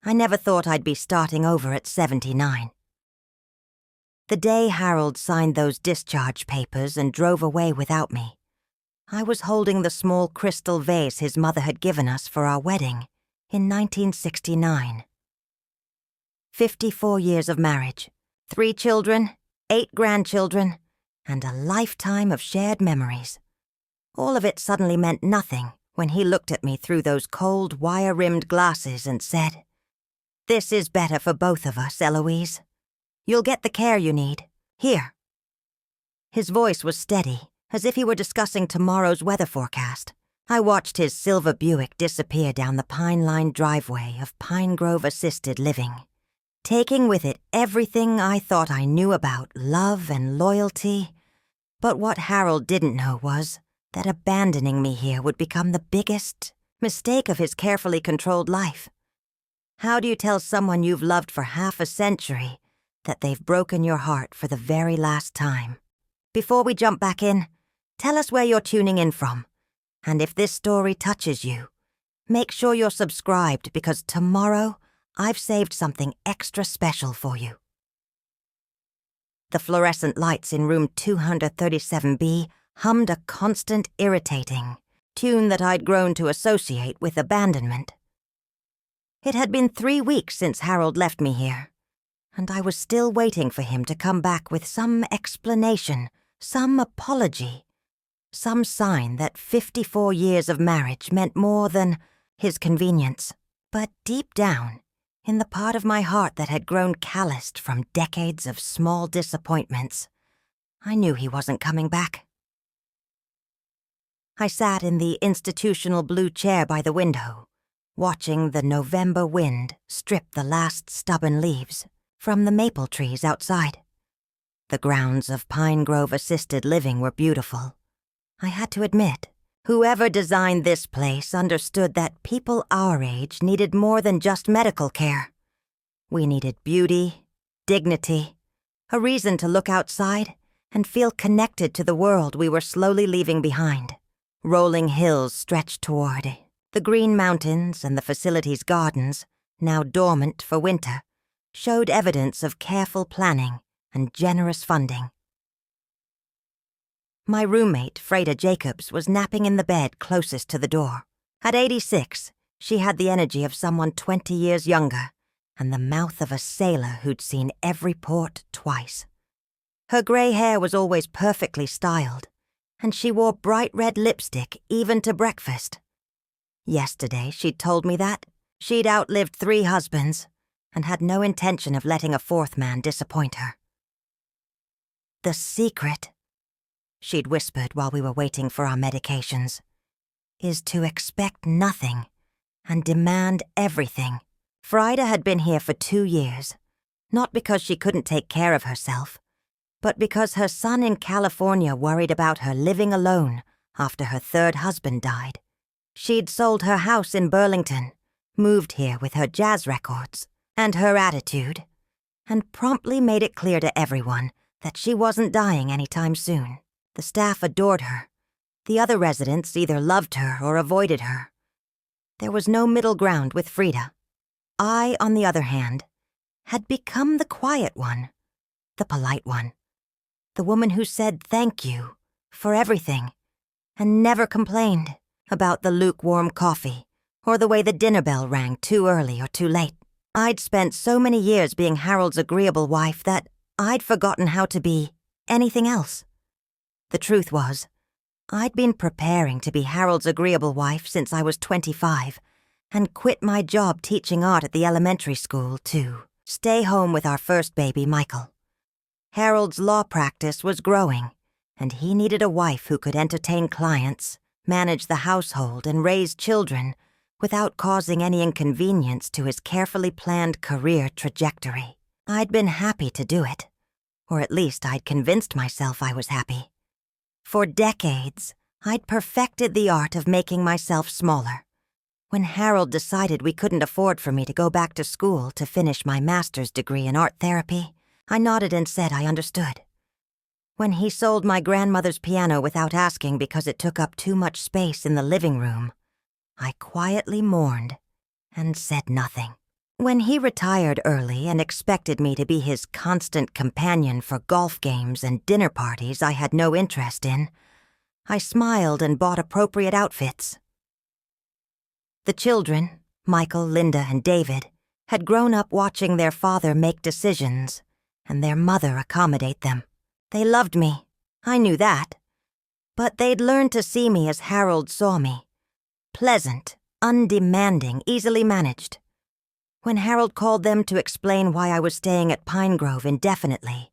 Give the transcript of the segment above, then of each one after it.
I never thought I'd be starting over at 79. The day Harold signed those discharge papers and drove away without me, I was holding the small crystal vase his mother had given us for our wedding in 1969. 54 years of marriage, 3 children, 8 grandchildren, and a lifetime of shared memories. All of it suddenly meant nothing when he looked at me through those cold, wire-rimmed glasses and said, "This is better for both of us, Eloise. You'll get the care you need. Here." His voice was steady, as if he were discussing tomorrow's weather forecast. I watched his silver Buick disappear down the pine-lined driveway of Pinegrove Assisted Living, taking with it everything I thought I knew about love and loyalty. But what Harold didn't know was that abandoning me here would become the biggest mistake of his carefully controlled life. How do you tell someone you've loved for half a century that they've broken your heart for the very last time? Before we jump back in, tell us where you're tuning in from. And if this story touches you, make sure you're subscribed because tomorrow I've saved something extra special for you. The fluorescent lights in room 237B hummed a constant, irritating tune that I'd grown to associate with abandonment. It had been 3 weeks since Harold left me here, and I was still waiting for him to come back with some explanation, some apology, some sign that 54 years of marriage meant more than his convenience. But deep down, in the part of my heart that had grown calloused from decades of small disappointments, I knew he wasn't coming back. I sat in the institutional blue chair by the window, watching the November wind strip the last stubborn leaves from the maple trees outside. The grounds of Pinegrove Assisted Living were beautiful. I had to admit, whoever designed this place understood that people our age needed more than just medical care. We needed beauty, dignity, a reason to look outside and feel connected to the world we were slowly leaving behind. Rolling hills stretched toward the green mountains, and the facility's gardens, now dormant for winter, showed evidence of careful planning and generous funding. My roommate, Freda Jacobs, was napping in the bed closest to the door. At 86, she had the energy of someone 20 years younger and the mouth of a sailor who'd seen every port twice. Her gray hair was always perfectly styled, and she wore bright red lipstick even to breakfast. Yesterday, she'd told me that she'd outlived 3 husbands and had no intention of letting a 4th man disappoint her. "The secret," she'd whispered while we were waiting for our medications, "is to expect nothing and demand everything." Frida had been here for 2 years, not because she couldn't take care of herself, but because her son in California worried about her living alone after her 3rd husband died. She'd sold her house in Burlington, moved here with her jazz records and her attitude, and promptly made it clear to everyone that she wasn't dying anytime soon. The staff adored her. The other residents either loved her or avoided her. There was no middle ground with Frida. I, on the other hand, had become the quiet one, the polite one, the woman who said thank you for everything and never complained about the lukewarm coffee or the way the dinner bell rang too early or too late. I'd spent so many years being Harold's agreeable wife that I'd forgotten how to be anything else. The truth was, I'd been preparing to be Harold's agreeable wife since I was 25 and quit my job teaching art at the elementary school to stay home with our first baby, Michael. Harold's law practice was growing, and he needed a wife who could entertain clients, manage the household, and raise children without causing any inconvenience to his carefully planned career trajectory. I'd been happy to do it, or at least I'd convinced myself I was happy. For decades, I'd perfected the art of making myself smaller. When Harold decided we couldn't afford for me to go back to school to finish my master's degree in art therapy, I nodded and said I understood. When he sold my grandmother's piano without asking because it took up too much space in the living room, I quietly mourned and said nothing. When he retired early and expected me to be his constant companion for golf games and dinner parties I had no interest in, I smiled and bought appropriate outfits. The children, Michael, Linda, and David, had grown up watching their father make decisions and their mother accommodate them. They loved me, I knew that. But they'd learned to see me as Harold saw me. Pleasant, undemanding, easily managed. When Harold called them to explain why I was staying at Pinegrove indefinitely,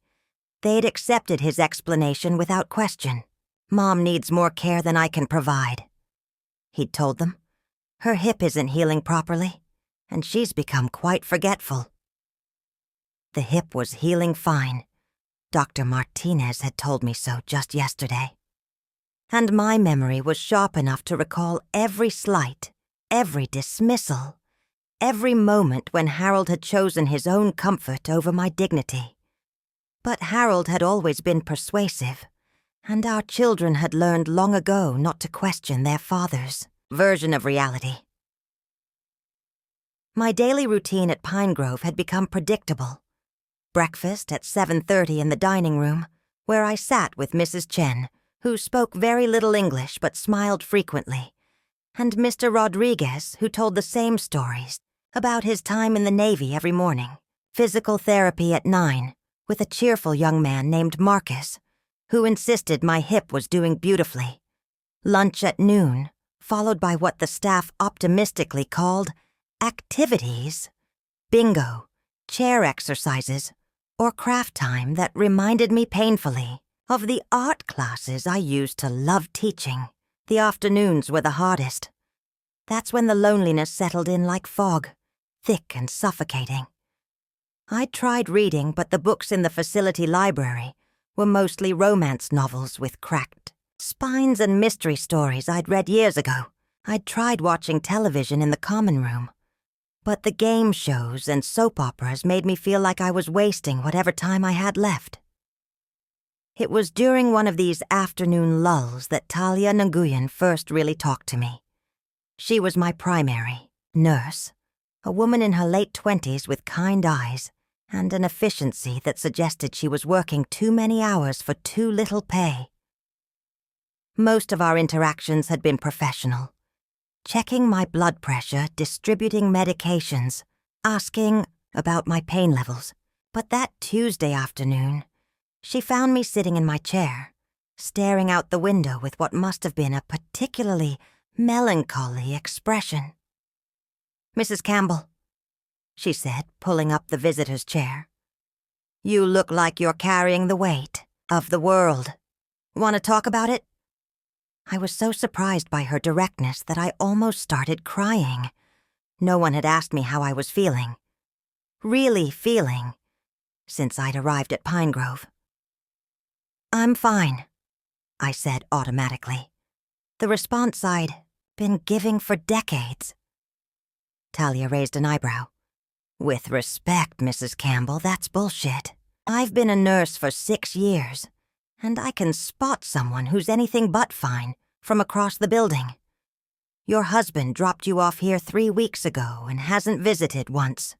they'd accepted his explanation without question. Mom needs more care than I can provide. He'd told them. Her hip isn't healing properly, and she's become quite forgetful. The hip was healing fine. Dr. Martinez had told me so just yesterday. And my memory was sharp enough to recall every slight, every dismissal, every moment when Harold had chosen his own comfort over my dignity. But Harold had always been persuasive, and our children had learned long ago not to question their father's version of reality. My daily routine at Pinegrove had become predictable. Breakfast at 7:30 in the dining room, where I sat with Mrs. Chen, who spoke very little English but smiled frequently, and Mr. Rodriguez, who told the same stories about his time in the Navy every morning. Physical therapy at 9, with a cheerful young man named Marcus, who insisted my hip was doing beautifully. Lunch at noon, followed by what the staff optimistically called activities, bingo, chair exercises, or craft time that reminded me painfully of the art classes I used to love teaching. The afternoons were the hardest. That's when the loneliness settled in like fog, thick and suffocating. I'd tried reading, but the books in the facility library were mostly romance novels with cracked spines and mystery stories I'd read years ago. I'd tried watching television in the common room, but the game shows and soap operas made me feel like I was wasting whatever time I had left. It was during one of these afternoon lulls that Talia Nguyen first really talked to me. She was my primary nurse, a woman in her late 20s with kind eyes and an efficiency that suggested she was working too many hours for too little pay. Most of our interactions had been professional. Checking my blood pressure, distributing medications, asking about my pain levels. But that Tuesday afternoon, she found me sitting in my chair, staring out the window with what must have been a particularly melancholy expression. "Mrs. Campbell," she said, pulling up the visitor's chair. "You look like you're carrying the weight of the world. Want to talk about it?" I was so surprised by her directness that I almost started crying. No one had asked me how I was feeling. Really feeling, since I'd arrived at Pinegrove. "I'm fine," I said automatically. The response I'd been giving for decades. Talia raised an eyebrow. "With respect, Mrs. Campbell, that's bullshit. I've been a nurse for 6 years, and I can spot someone who's anything but fine from across the building. Your husband dropped you off here 3 weeks ago and hasn't visited once.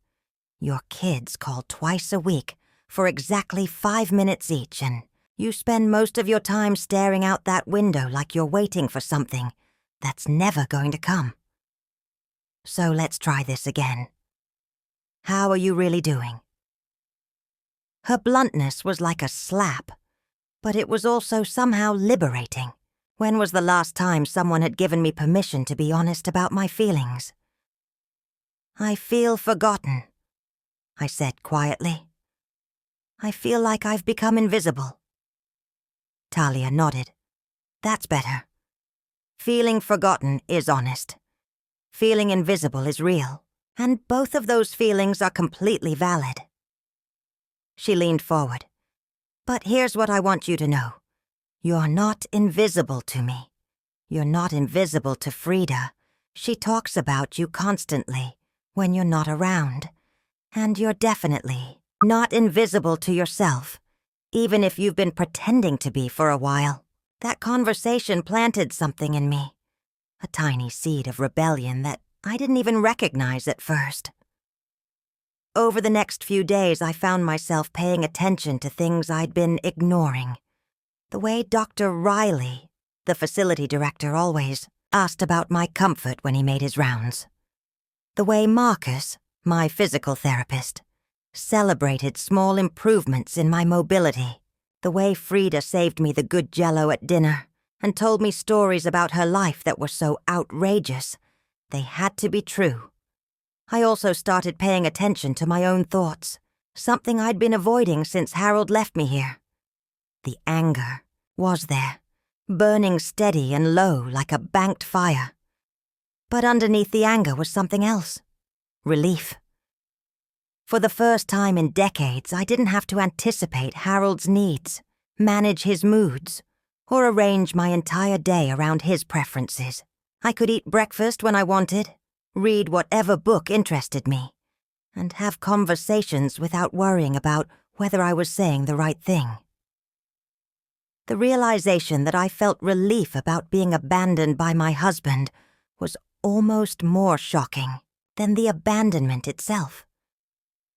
Your kids call twice a week for exactly 5 minutes each, and you spend most of your time staring out that window like you're waiting for something that's never going to come. So let's try this again. How are you really doing?" Her bluntness was like a slap, but it was also somehow liberating. When was the last time someone had given me permission to be honest about my feelings? "I feel forgotten," I said quietly. "I feel like I've become invisible." Talia nodded. "That's better. Feeling forgotten is honest. Feeling invisible is real, and both of those feelings are completely valid." She leaned forward. "But here's what I want you to know. You're not invisible to me. You're not invisible to Frida. She talks about you constantly when you're not around. And you're definitely not invisible to yourself, even if you've been pretending to be for a while. That conversation planted something in me, a tiny seed of rebellion that I didn't even recognize at first." over the next few days I found myself paying attention to things I'd been ignoring. The way Dr. Riley, the facility director, always asked about my comfort when he made his rounds. The way Marcus, my physical therapist, celebrated small improvements in my mobility. The way Frida saved me the good jello at dinner and told me stories about her life that were so outrageous they had to be true. I also started paying attention to my own thoughts, something I'd been avoiding since Harold left me here. The anger was there, burning steady and low like a banked fire. But underneath the anger was something else. Relief. For the first time in decades, I didn't have to anticipate Harold's needs, manage his moods, or arrange my entire day around his preferences. I could eat breakfast when I wanted, read whatever book interested me, and have conversations without worrying about whether I was saying the right thing. The realization that I felt relief about being abandoned by my husband was almost more shocking than the abandonment itself.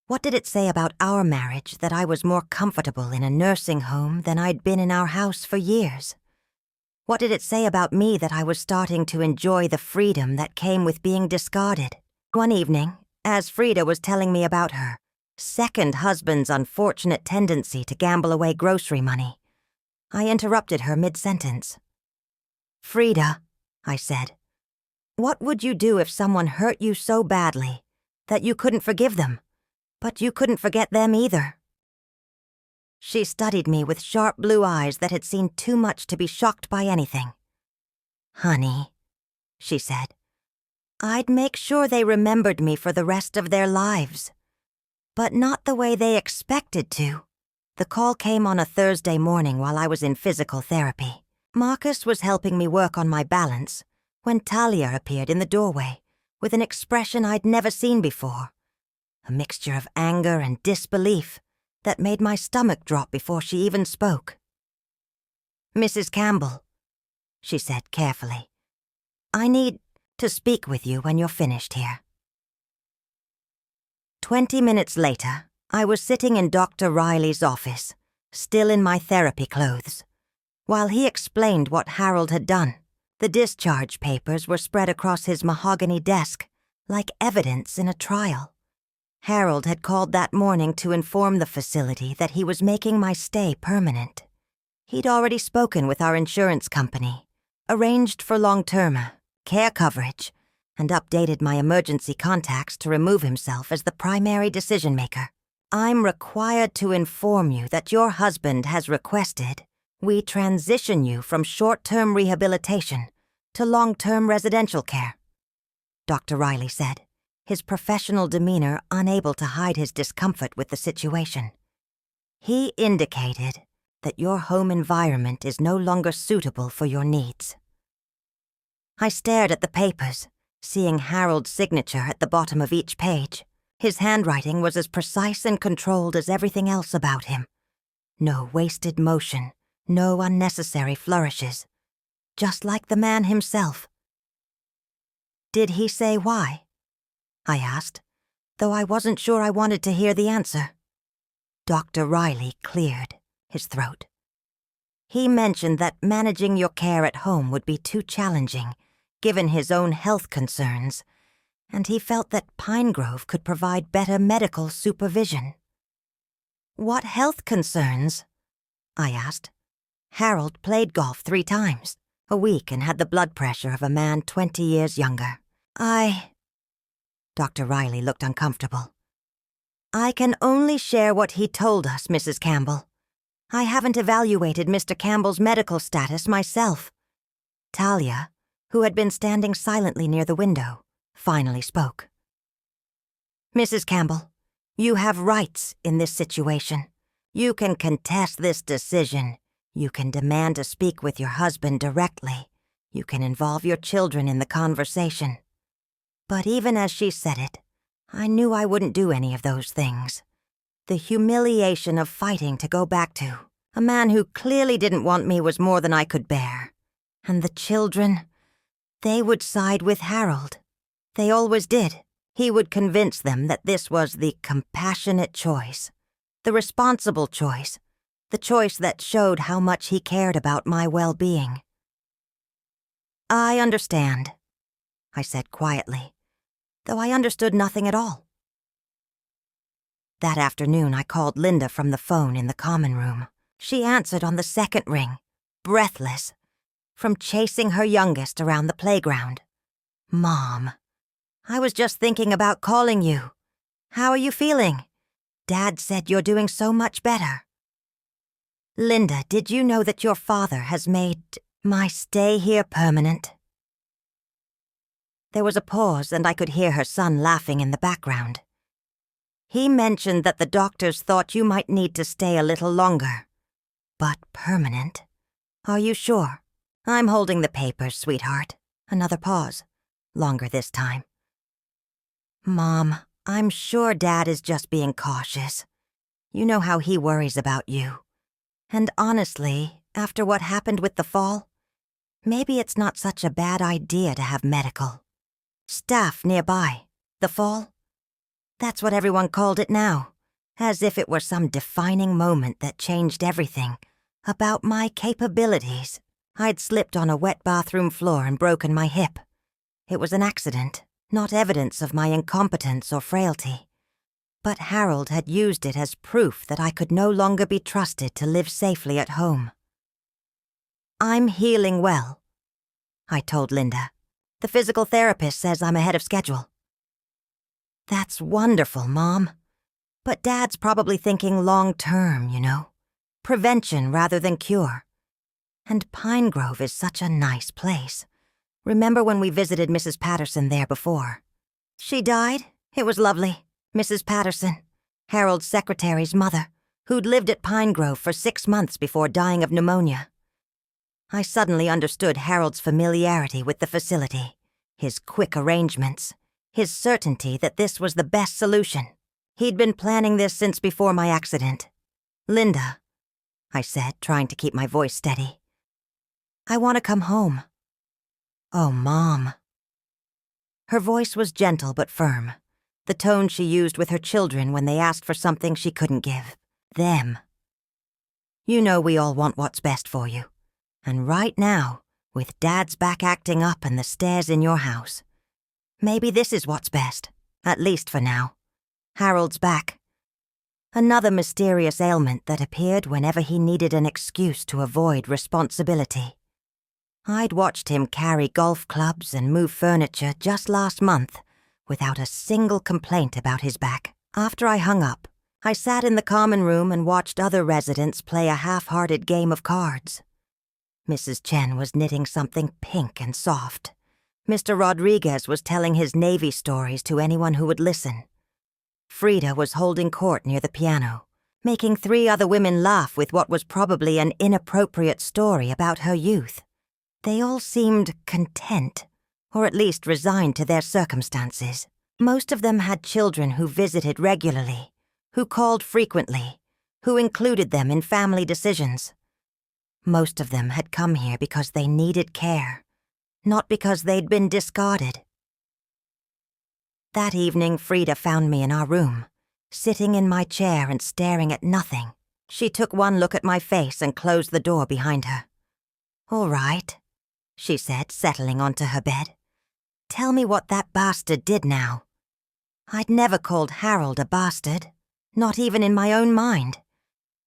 What did it say about our marriage that I was more comfortable in a nursing home than I'd been in our house for years? What did it say about me that I was starting to enjoy the freedom that came with being discarded? One evening, as Frida was telling me about her second husband's unfortunate tendency to gamble away grocery money, I interrupted her mid-sentence. "Frida," I said, "what would you do if someone hurt you so badly that you couldn't forgive them, but you couldn't forget them either?" She studied me with sharp blue eyes that had seen too much to be shocked by anything. "Honey," she said, "I'd make sure they remembered me for the rest of their lives, but not the way they expected to." The call came on a Thursday morning while I was in physical therapy. Marcus was helping me work on my balance when Talia appeared in the doorway with an expression I'd never seen before, a mixture of anger and disbelief that made my stomach drop before she even spoke. "Mrs. Campbell," she said carefully, "I need to speak with you when you're finished here." 20 minutes later, I was sitting in Dr. Riley's office, still in my therapy clothes, while he explained what Harold had done. The discharge papers were spread across his mahogany desk like evidence in a trial. Harold had called that morning to inform the facility that he was making my stay permanent. He'd already spoken with our insurance company, arranged for long-term care coverage, and updated my emergency contacts to remove himself as the primary decision-maker. "I'm required to inform you that your husband has requested we transition you from short-term rehabilitation to long-term residential care," Dr. Riley said, his professional demeanor unable to hide his discomfort with the situation. "He indicated that your home environment is no longer suitable for your needs." I stared at the papers, seeing Harold's signature at the bottom of each page. His handwriting was as precise and controlled as everything else about him. No wasted motion, no unnecessary flourishes, just like the man himself. "Did he say why?" I asked, though I wasn't sure I wanted to hear the answer. Dr. Riley cleared his throat. "He mentioned that managing your care at home would be too challenging, given his own health concerns, and he felt that Pinegrove could provide better medical supervision." "What health concerns?" I asked. Harold played golf 3 times a week and had the blood pressure of a man 20 years younger. Dr. Riley looked uncomfortable. "I can only share what he told us, Mrs. Campbell. I haven't evaluated Mr. Campbell's medical status myself." Talia, who had been standing silently near the window, finally spoke. "Mrs. Campbell, you have rights in this situation. You can contest this decision. You can demand to speak with your husband directly. You can involve your children in the conversation." But even as she said it, I knew I wouldn't do any of those things. The humiliation of fighting to go back to a man who clearly didn't want me was more than I could bear. And the children, they would side with Harold. They always did. He would convince them that this was the compassionate choice, the responsible choice, the choice that showed how much he cared about my well-being. "I understand," I said quietly, though I understood nothing at all. That afternoon I called Linda from the phone in the common room. She answered on the second ring, breathless, from chasing her youngest around the playground. "Mom, I was just thinking about calling you. How are you feeling? Dad said you're doing so much better." "Linda, did you know that your father has made my stay here permanent?" There was a pause, and I could hear her son laughing in the background. "He mentioned that the doctors thought you might need to stay a little longer. But permanent? Are you sure? I'm holding the papers, sweetheart." Another pause, longer this time. "Mom, I'm sure Dad is just being cautious. You know how he worries about you. And honestly, after what happened with the fall, maybe it's not such a bad idea to have medical staff nearby. The fall? That's what everyone called it now, as if it were some defining moment that changed everything about my capabilities. I'd slipped on a wet bathroom floor and broken my hip. It was an accident, not evidence of my incompetence or frailty. But Harold had used it as proof that I could no longer be trusted to live safely at home. "I'm healing well," I told Linda. "The physical therapist says I'm ahead of schedule." "That's wonderful, Mom. But Dad's probably thinking long-term, you know. Prevention rather than cure. And Pinegrove is such a nice place. Remember when we visited Mrs. Patterson there before? She died? It was lovely. Mrs. Patterson, Harold's secretary's mother, who'd lived at Pinegrove for 6 months before dying of pneumonia." I suddenly understood Harold's familiarity with the facility, his quick arrangements, his certainty that this was the best solution. He'd been planning this since before my accident. "Linda," I said, trying to keep my voice steady, "I want to come home." "Oh, Mom." Her voice was gentle but firm, the tone she used with her children when they asked for something she couldn't give them. "You know we all want what's best for you. And right now, with Dad's back acting up and the stairs in your house, maybe this is what's best, at least for now. Harold's back. Another mysterious ailment that appeared whenever he needed an excuse to avoid responsibility. I'd watched him carry golf clubs and move furniture just last month without a single complaint about his back. After I hung up, I sat in the common room and watched other residents play a half-hearted game of cards. Mrs. Chen was knitting something pink and soft. Mr. Rodriguez was telling his Navy stories to anyone who would listen. Frida was holding court near the piano, making 3 other women laugh with what was probably an inappropriate story about her youth. They all seemed content, or at least resigned to their circumstances. Most of them had children who visited regularly, who called frequently, who included them in family decisions. Most of them had come here because they needed care, not because they'd been discarded. That evening, Frida found me in our room, sitting in my chair and staring at nothing. She took one look at my face and closed the door behind her. "All right," she said, settling onto her bed. "Tell me what that bastard did now." I'd never called Harold a bastard, not even in my own mind.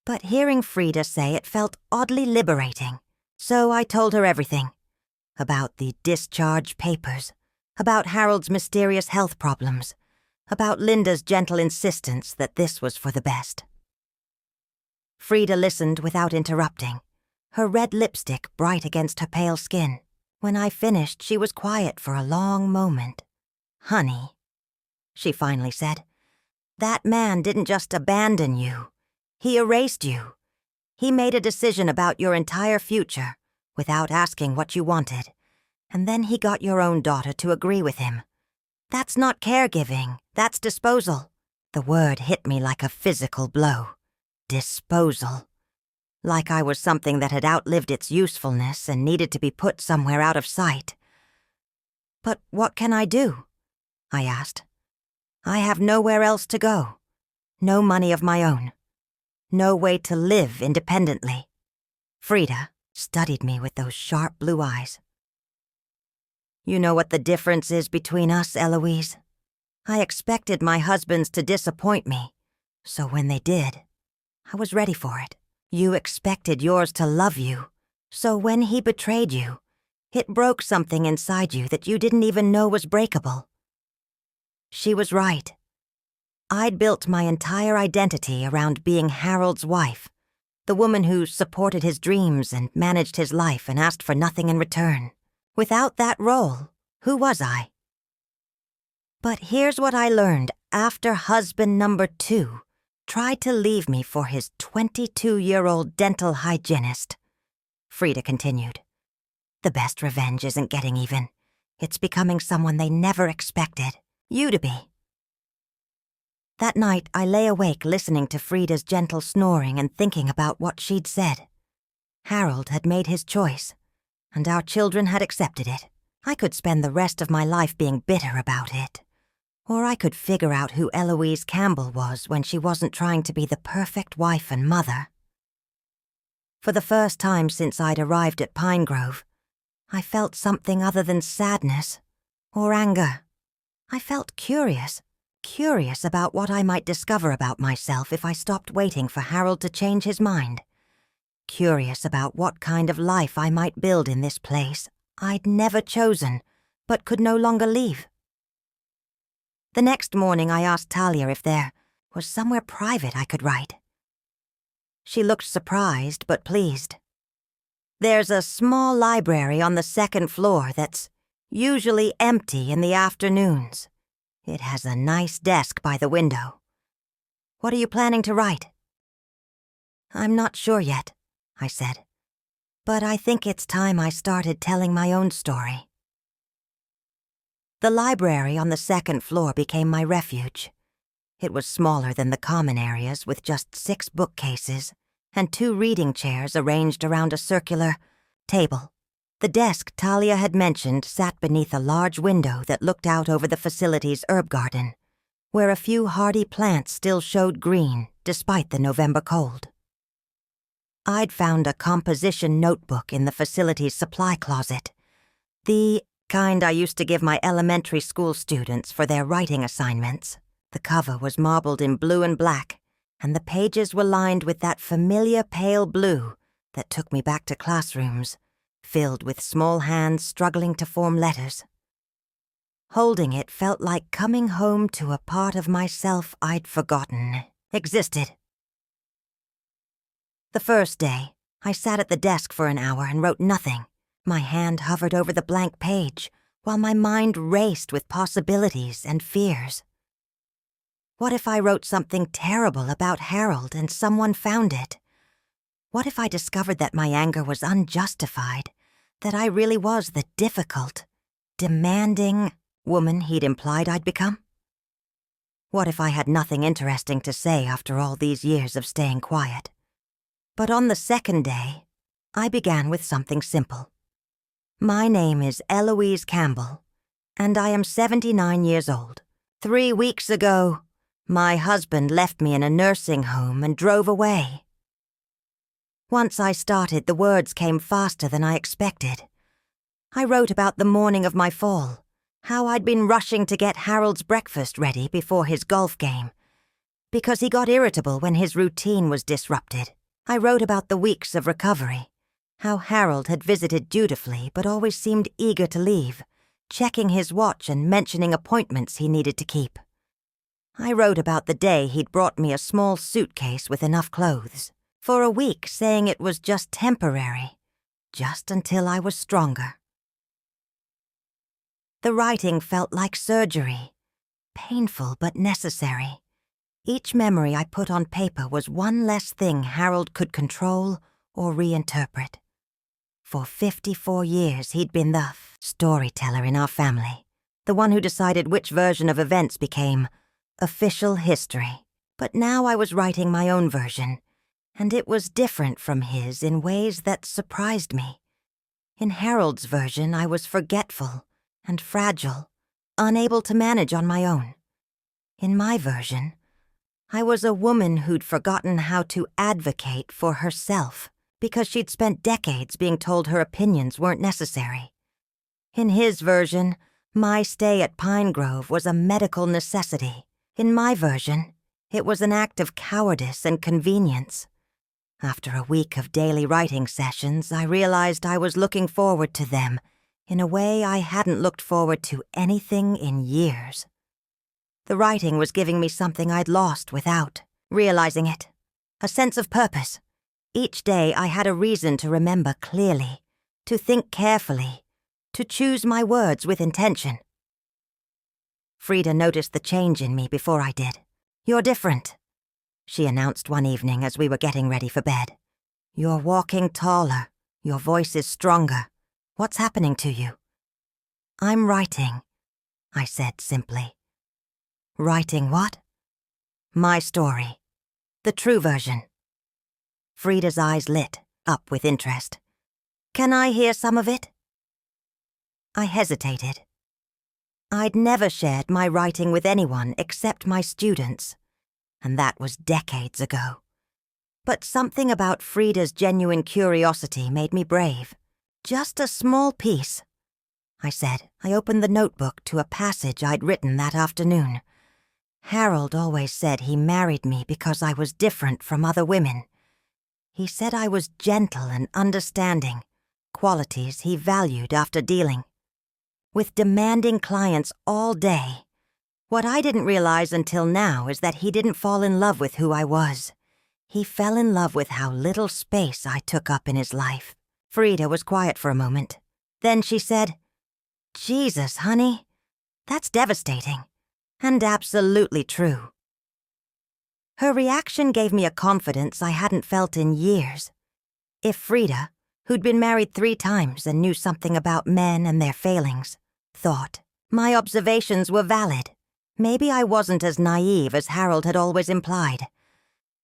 But hearing Frida say it felt oddly liberating, so I told her everything. About the discharge papers, about Harold's mysterious health problems, about Linda's gentle insistence that this was for the best. Frida listened without interrupting, her red lipstick bright against her pale skin. When I finished, she was quiet for a long moment. "Honey," she finally said, "that man didn't just abandon you. He erased you. He made a decision about your entire future without asking what you wanted, and then he got your own daughter to agree with him. That's not caregiving, that's disposal." The word hit me like a physical blow. Disposal. Like I was something that had outlived its usefulness and needed to be put somewhere out of sight. "But what can I do?" I asked. I have nowhere else to go. No money of my own. No way to live independently. Frida studied me with those sharp blue eyes. You know what the difference is between us, Eloise? I expected my husbands to disappoint me, so when they did, I was ready for it. You expected yours to love you, so when he betrayed you, it broke something inside you that you didn't even know was breakable. She was right. I'd built my entire identity around being Harold's wife, the woman who supported his dreams and managed his life and asked for nothing in return. Without that role, who was I? But here's what I learned after husband number 2 tried to leave me for his 22-year-old dental hygienist. Frida continued. The best revenge isn't getting even. It's becoming someone they never expected you to be. That night, I lay awake listening to Frida's gentle snoring and thinking about what she'd said. Harold had made his choice, and our children had accepted it. I could spend the rest of my life being bitter about it. Or I could figure out who Eloise Campbell was when she wasn't trying to be the perfect wife and mother. For the first time since I'd arrived at Pinegrove, I felt something other than sadness or anger. I felt curious about what I might discover about myself if I stopped waiting for Harold to change his mind. Curious about what kind of life I might build in this place I'd never chosen, but could no longer leave. The next morning I asked Talia if there was somewhere private I could write. She looked surprised but pleased. There's a small library on the second floor that's usually empty in the afternoons. It has a nice desk by the window. What are you planning to write? I'm not sure yet, I said, but I think it's time I started telling my own story. The library on the second floor became my refuge. It was smaller than the common areas with just 6 bookcases and 2 reading chairs arranged around a circular table. The desk Talia had mentioned sat beneath a large window that looked out over the facility's herb garden, where a few hardy plants still showed green despite the November cold. I'd found a composition notebook in the facility's supply closet, the kind I used to give my elementary school students for their writing assignments. The cover was marbled in blue and black, and the pages were lined with that familiar pale blue that took me back to classrooms, filled with small hands struggling to form letters. Holding it felt like coming home to a part of myself I'd forgotten existed. The first day, I sat at the desk for an hour and wrote nothing. My hand hovered over the blank page, while my mind raced with possibilities and fears. What if I wrote something terrible about Harold and someone found it? What if I discovered that my anger was unjustified, that I really was the difficult, demanding woman he'd implied I'd become? What if I had nothing interesting to say after all these years of staying quiet? But on the second day, I began with something simple. My name is Eloise Campbell, and I am 79 years old. 3 weeks ago, my husband left me in a nursing home and drove away. Once I started, the words came faster than I expected. I wrote about the morning of my fall, how I'd been rushing to get Harold's breakfast ready before his golf game, because he got irritable when his routine was disrupted. I wrote about the weeks of recovery, how Harold had visited dutifully but always seemed eager to leave, checking his watch and mentioning appointments he needed to keep. I wrote about the day he'd brought me a small suitcase with enough clothes, for a week saying it was just temporary, just until I was stronger. The writing felt like surgery, painful but necessary. Each memory I put on paper was one less thing Harold could control or reinterpret. For 54 years, he'd been the storyteller in our family, the one who decided which version of events became official history. But now I was writing my own version, and it was different from his in ways that surprised me. In Harold's version, I was forgetful and fragile, unable to manage on my own. In my version, I was a woman who'd forgotten how to advocate for herself because she'd spent decades being told her opinions weren't necessary. In his version, my stay at Pinegrove was a medical necessity. In my version, it was an act of cowardice and convenience. After a week of daily writing sessions, I realized I was looking forward to them in a way I hadn't looked forward to anything in years. The writing was giving me something I'd lost without realizing it. A sense of purpose. Each day I had a reason to remember clearly, to think carefully, to choose my words with intention. Frida noticed the change in me before I did. "You're different," she announced one evening as we were getting ready for bed. "You're walking taller. Your voice is stronger. What's happening to you?" "I'm writing," I said simply. "Writing what?" "My story. The true version." Frida's eyes lit up with interest. "Can I hear some of it?" I hesitated. I'd never shared my writing with anyone except my students, and that was decades ago. But something about Frida's genuine curiosity made me brave. "Just a small piece," I said. I opened the notebook to a passage I'd written that afternoon. Harold always said he married me because I was different from other women. He said I was gentle and understanding, qualities he valued after dealing with demanding clients all day. What I didn't realize until now is that he didn't fall in love with who I was. He fell in love with how little space I took up in his life. Frida was quiet for a moment. Then she said, "Jesus, honey, that's devastating, and absolutely true." Her reaction gave me a confidence I hadn't felt in years. If Frida, who'd been married 3 times and knew something about men and their failings, thought my observations were valid, maybe I wasn't as naive as Harold had always implied.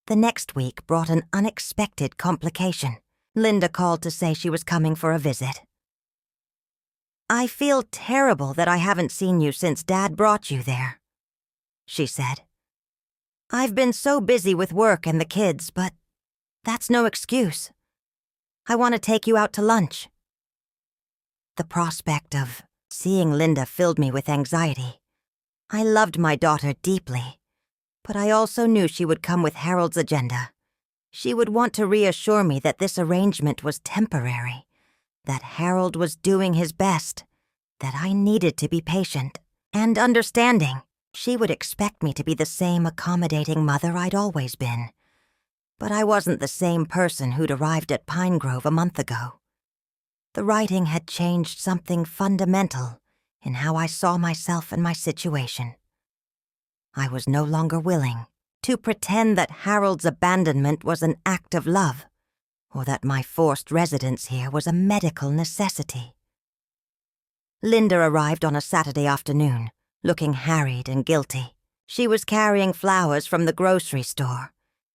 The next week brought an unexpected complication. Linda called to say she was coming for a visit. "I feel terrible that I haven't seen you since Dad brought you there," she said. "I've been so busy with work and the kids, but that's no excuse. I want to take you out to lunch." The prospect of seeing Linda filled me with anxiety. I loved my daughter deeply, but I also knew she would come with Harold's agenda. She would want to reassure me that this arrangement was temporary, that Harold was doing his best, that I needed to be patient and understanding. She would expect me to be the same accommodating mother I'd always been. But I wasn't the same person who'd arrived at Pinegrove a month ago. The writing had changed something fundamental in how I saw myself and my situation. I was no longer willing to pretend that Harold's abandonment was an act of love, or that my forced residence here was a medical necessity. Linda arrived on a Saturday afternoon, looking harried and guilty. She was carrying flowers from the grocery store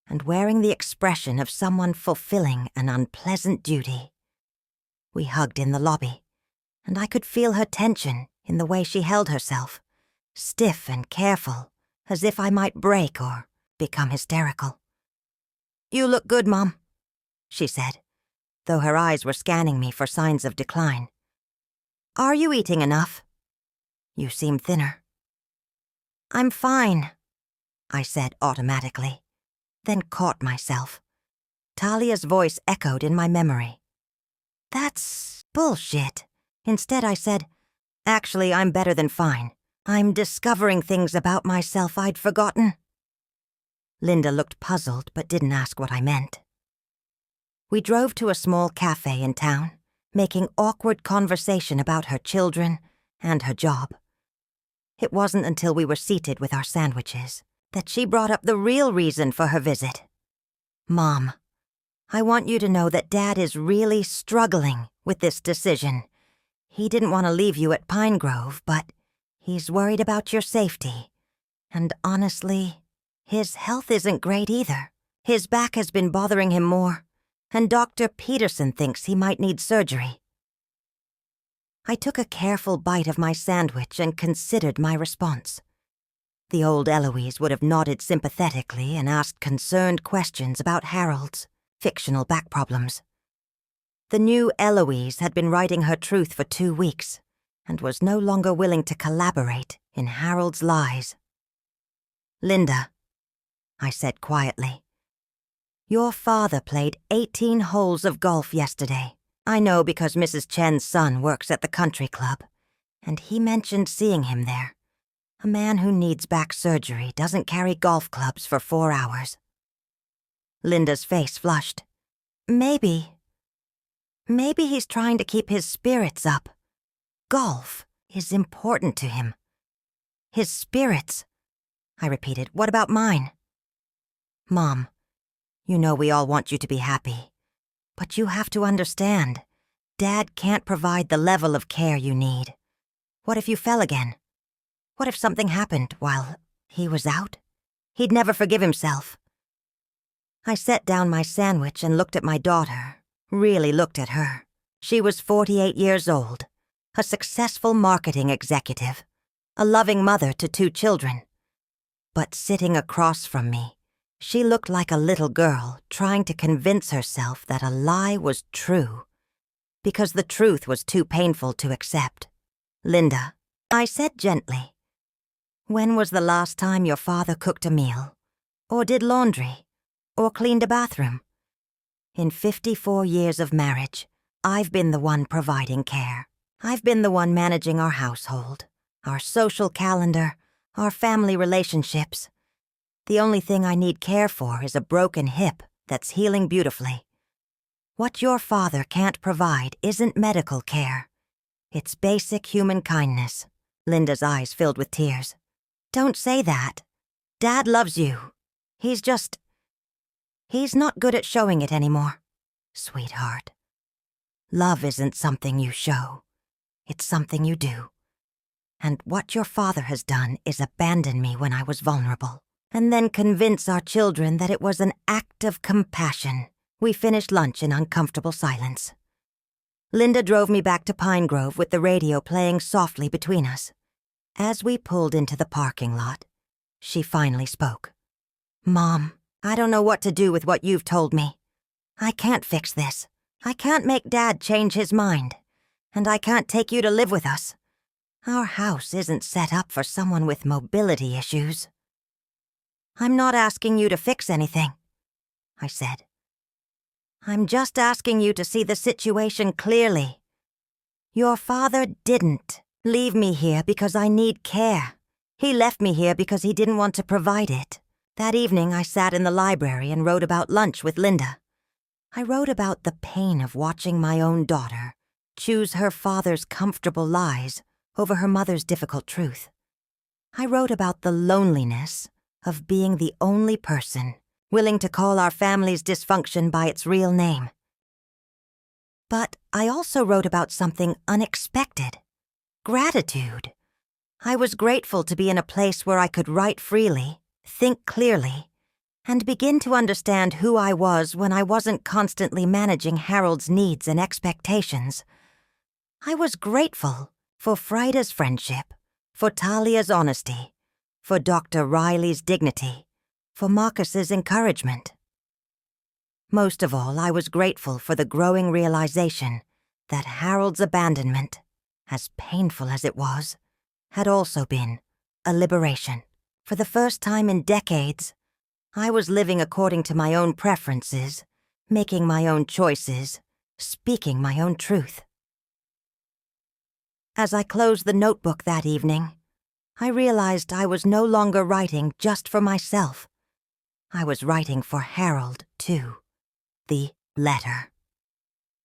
and wearing the expression of someone fulfilling an unpleasant duty. We hugged in the lobby, and I could feel her tension in the way she held herself, stiff and careful, as if I might break or become hysterical. "You look good, Mom," she said, though her eyes were scanning me for signs of decline. "Are you eating enough? You seem thinner." "I'm fine," I said automatically, then caught myself. Talia's voice echoed in my memory. "That's bullshit." Instead I said, "Actually, I'm better than fine. I'm discovering things about myself I'd forgotten." Linda looked puzzled but didn't ask what I meant. We drove to a small cafe in town, making awkward conversation about her children and her job. It wasn't until we were seated with our sandwiches that she brought up the real reason for her visit. "Mom, I want you to know that Dad is really struggling with this decision. He didn't want to leave you at Pinegrove, but he's worried about your safety. And honestly, his health isn't great either. His back has been bothering him more, and Dr. Peterson thinks he might need surgery." I took a careful bite of my sandwich and considered my response. The old Eloise would have nodded sympathetically and asked concerned questions about Harold's fictional back problems. The new Eloise had been writing her truth for 2 weeks and was no longer willing to collaborate in Harold's lies. "Linda," I said quietly, "your father played 18 holes of golf yesterday. I know because Mrs. Chen's son works at the country club, and he mentioned seeing him there. A man who needs back surgery doesn't carry golf clubs for 4 hours." Linda's face flushed. Maybe he's trying to keep his spirits up. Golf is important to him." "His spirits," I repeated. "What about mine?" "Mom, you know we all want you to be happy. But you have to understand, Dad can't provide the level of care you need. What if you fell again? What if something happened while he was out? He'd never forgive himself." I set down my sandwich and looked at my daughter, really looked at her. She was 48 years old, a successful marketing executive, a loving mother to 2 children. But sitting across from me, she looked like a little girl trying to convince herself that a lie was true, because the truth was too painful to accept. "Linda," I said gently, "when was the last time your father cooked a meal, or did laundry, or cleaned a bathroom? In 54 years of marriage, I've been the one providing care. I've been the one managing our household, our social calendar, our family relationships. The only thing I need care for is a broken hip that's healing beautifully. What your father can't provide isn't medical care. It's basic human kindness." Linda's eyes filled with tears. "Don't say that. Dad loves you. He's not good at showing it anymore." "Sweetheart, love isn't something you show. It's something you do. And what your father has done is abandon me when I was vulnerable, and then convince our children that it was an act of compassion." We finished lunch in uncomfortable silence. Linda drove me back to Pinegrove with the radio playing softly between us. As we pulled into the parking lot, she finally spoke. "Mom, I don't know what to do with what you've told me. I can't fix this. I can't make Dad change his mind. And I can't take you to live with us. Our house isn't set up for someone with mobility issues." "I'm not asking you to fix anything," I said. "I'm just asking you to see the situation clearly. Your father didn't leave me here because I need care. He left me here because he didn't want to provide it. That evening I sat in the library and wrote about lunch with Linda. I wrote about the pain of watching my own daughter choose her father's comfortable lies over her mother's difficult truth. I wrote about the loneliness of being the only person willing to call our family's dysfunction by its real name. But I also wrote about something unexpected: gratitude. I was grateful to be in a place where I could write freely, think clearly, and begin to understand who I was when I wasn't constantly managing Harold's needs and expectations. I was grateful for Frida's friendship, for Talia's honesty, for Dr. Riley's dignity, for Marcus's encouragement. Most of all, I was grateful for the growing realization that Harold's abandonment, as painful as it was, had also been a liberation. For the first time in decades, I was living according to my own preferences, making my own choices, speaking my own truth. As I closed the notebook that evening, I realized I was no longer writing just for myself. I was writing for Harold, too. The letter.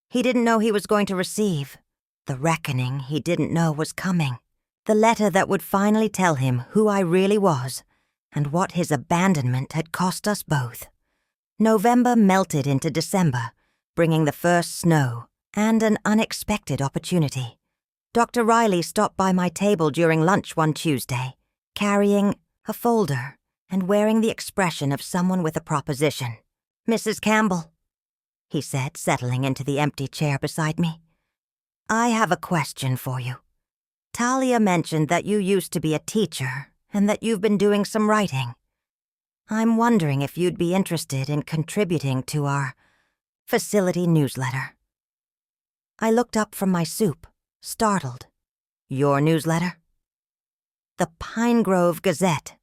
He didn't know he was going to receive. The reckoning he didn't know was coming. The letter that would finally tell him who I really was and what his abandonment had cost us both. November melted into December, bringing the first snow and an unexpected opportunity. Dr. Riley stopped by my table during lunch one Tuesday, carrying a folder and wearing the expression of someone with a proposition. "Mrs. Campbell," he said, settling into the empty chair beside me, "I have a question for you. Talia mentioned that you used to be a teacher and that you've been doing some writing. I'm wondering if you'd be interested in contributing to our facility newsletter." I looked up from my soup, startled. "Your newsletter?" "The Pinegrove Gazette.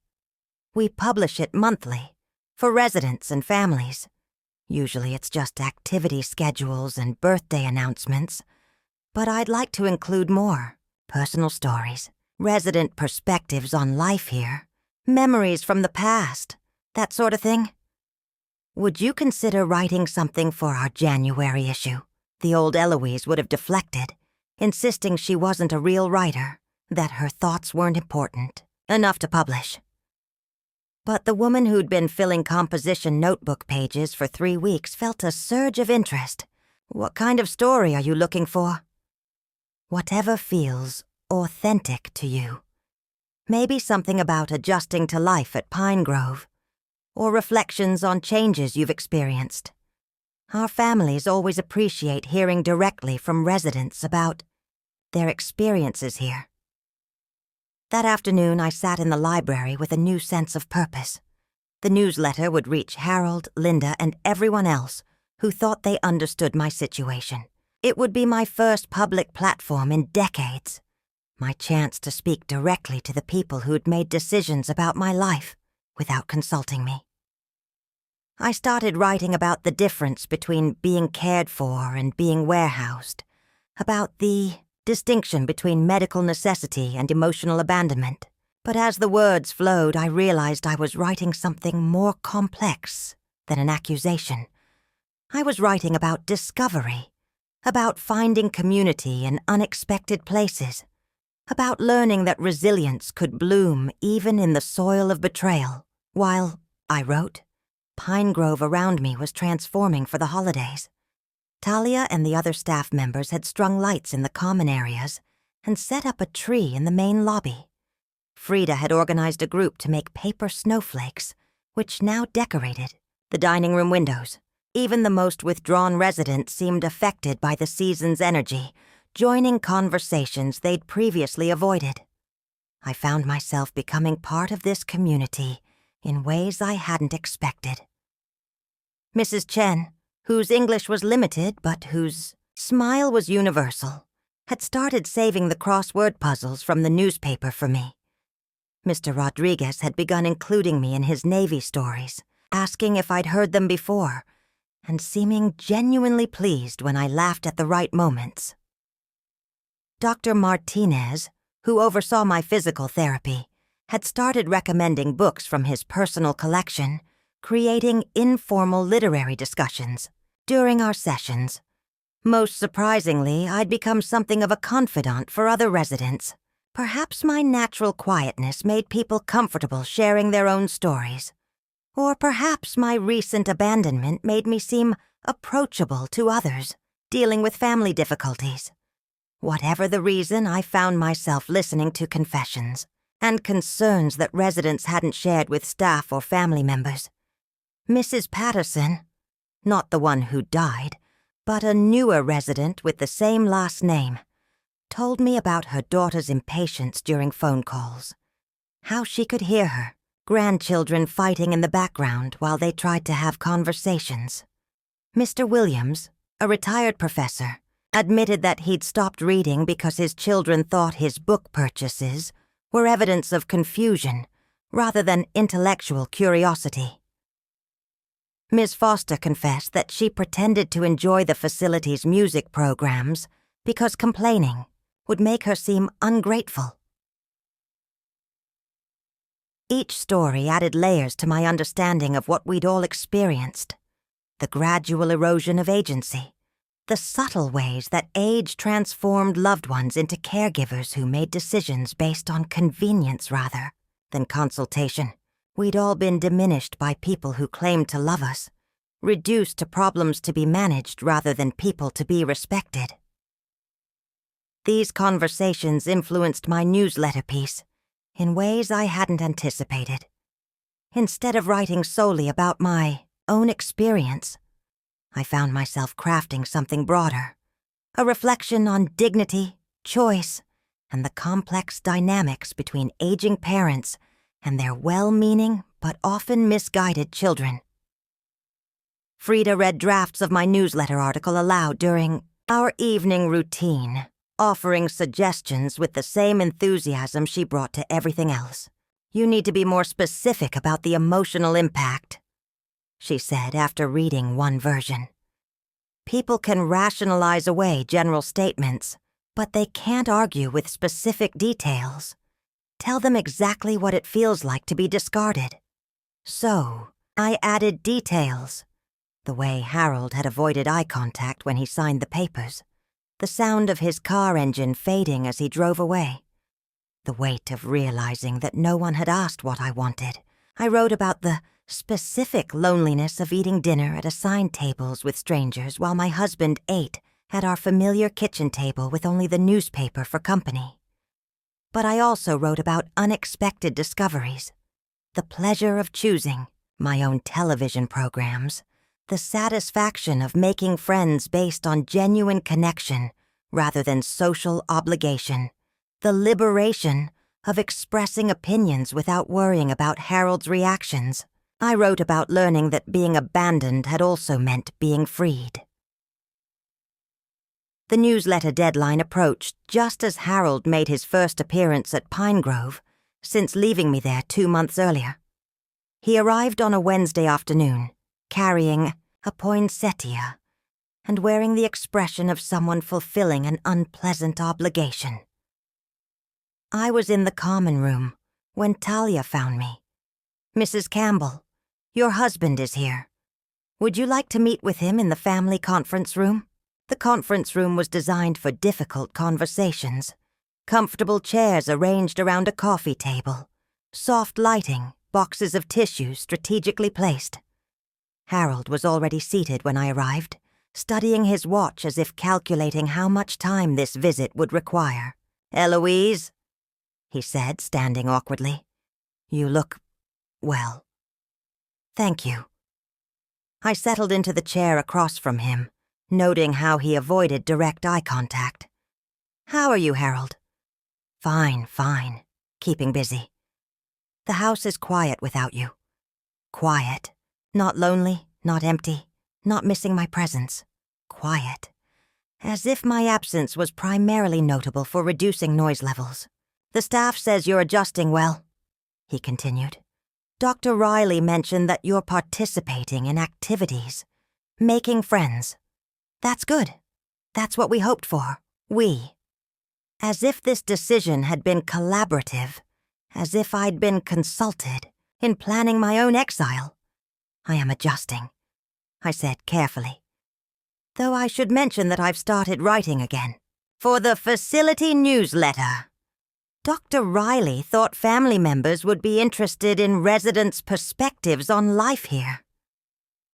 We publish it monthly, for residents and families. Usually it's just activity schedules and birthday announcements, but I'd like to include more personal stories, resident perspectives on life here, memories from the past, that sort of thing. Would you consider writing something for our January issue?" The old Eloise would have deflected, insisting she wasn't a real writer, that her thoughts weren't important enough to publish. But the woman who'd been filling composition notebook pages for 3 weeks felt a surge of interest. "What kind of story are you looking for?" "Whatever feels authentic to you. Maybe something about adjusting to life at Pinegrove, or reflections on changes you've experienced. Our families always appreciate hearing directly from residents about their experiences here." That afternoon, I sat in the library with a new sense of purpose. The newsletter would reach Harold, Linda, and everyone else who thought they understood my situation. It would be my first public platform in decades, my chance to speak directly to the people who'd made decisions about my life without consulting me. I started writing about the difference between being cared for and being warehoused, about the distinction between medical necessity and emotional abandonment. But as the words flowed, I realized I was writing something more complex than an accusation. I was writing about discovery, about finding community in unexpected places, about learning that resilience could bloom even in the soil of betrayal. While I wrote, Pinegrove around me was transforming for the holidays. Talia and the other staff members had strung lights in the common areas and set up a tree in the main lobby. Frida had organized a group to make paper snowflakes, which now decorated the dining room windows. Even the most withdrawn residents seemed affected by the season's energy, joining conversations they'd previously avoided. I found myself becoming part of this community in ways I hadn't expected. Mrs. Chen, whose English was limited but whose smile was universal, had started saving the crossword puzzles from the newspaper for me. Mr. Rodriguez had begun including me in his Navy stories, asking if I'd heard them before, and seeming genuinely pleased when I laughed at the right moments. Dr. Martinez, who oversaw my physical therapy, had started recommending books from his personal collection, creating informal literary discussions during our sessions. Most surprisingly, I'd become something of a confidant for other residents. Perhaps my natural quietness made people comfortable sharing their own stories. Or perhaps my recent abandonment made me seem approachable to others, dealing with family difficulties. Whatever the reason, I found myself listening to confessions and concerns that residents hadn't shared with staff or family members. Mrs. Patterson, not the one who died, but a newer resident with the same last name, told me about her daughter's impatience during phone calls, how she could hear her grandchildren fighting in the background while they tried to have conversations. Mr. Williams, a retired professor, admitted that he'd stopped reading because his children thought his book purchases were evidence of confusion rather than intellectual curiosity. Ms. Foster confessed that she pretended to enjoy the facility's music programs because complaining would make her seem ungrateful. Each story added layers to my understanding of what we'd all experienced: the gradual erosion of agency, the subtle ways that age transformed loved ones into caregivers who made decisions based on convenience rather than consultation. We'd all been diminished by people who claimed to love us, reduced to problems to be managed rather than people to be respected. These conversations influenced my newsletter piece in ways I hadn't anticipated. Instead of writing solely about my own experience, I found myself crafting something broader, a reflection on dignity, choice, and the complex dynamics between aging parents and their well-meaning but often misguided children. Frida read drafts of my newsletter article aloud during our evening routine, offering suggestions with the same enthusiasm she brought to everything else. "You need to be more specific about the emotional impact," she said after reading one version. "People can rationalize away general statements, but they can't argue with specific details. Tell them exactly what it feels like to be discarded." So, I added details. The way Harold had avoided eye contact when he signed the papers. The sound of his car engine fading as he drove away. The weight of realizing that no one had asked what I wanted. I wrote about the specific loneliness of eating dinner at assigned tables with strangers while my husband ate at our familiar kitchen table with only the newspaper for company. But I also wrote about unexpected discoveries, the pleasure of choosing my own television programs, the satisfaction of making friends based on genuine connection rather than social obligation, the liberation of expressing opinions without worrying about Harold's reactions. I wrote about learning that being abandoned had also meant being freed. The newsletter deadline approached just as Harold made his first appearance at Pinegrove since leaving me there 2 months earlier. He arrived on a Wednesday afternoon, carrying a poinsettia and wearing the expression of someone fulfilling an unpleasant obligation. I was in the common room when Talia found me. "Mrs. Campbell, your husband is here. Would you like to meet with him in the family conference room?" The conference room was designed for difficult conversations. Comfortable chairs arranged around a coffee table. Soft lighting, boxes of tissues strategically placed. Harold was already seated when I arrived, studying his watch as if calculating how much time this visit would require. "Eloise," he said, standing awkwardly. "You look well." "Thank you." I settled into the chair across from him, noting how he avoided direct eye contact. "How are you, Harold?" Fine. Keeping busy. The house is quiet without you." Quiet. Not lonely, not empty, not missing my presence. Quiet. As if my absence was primarily notable for reducing noise levels. "The staff says you're adjusting well," he continued. "Dr. Riley mentioned that you're participating in activities, making friends. That's good. That's what we hoped for. We. As if this decision had been collaborative, as if I'd been consulted in planning my own exile. "I am adjusting," I said carefully. "Though I should mention that I've started writing again. For the facility newsletter. Dr. Riley thought family members would be interested in residents' perspectives on life here.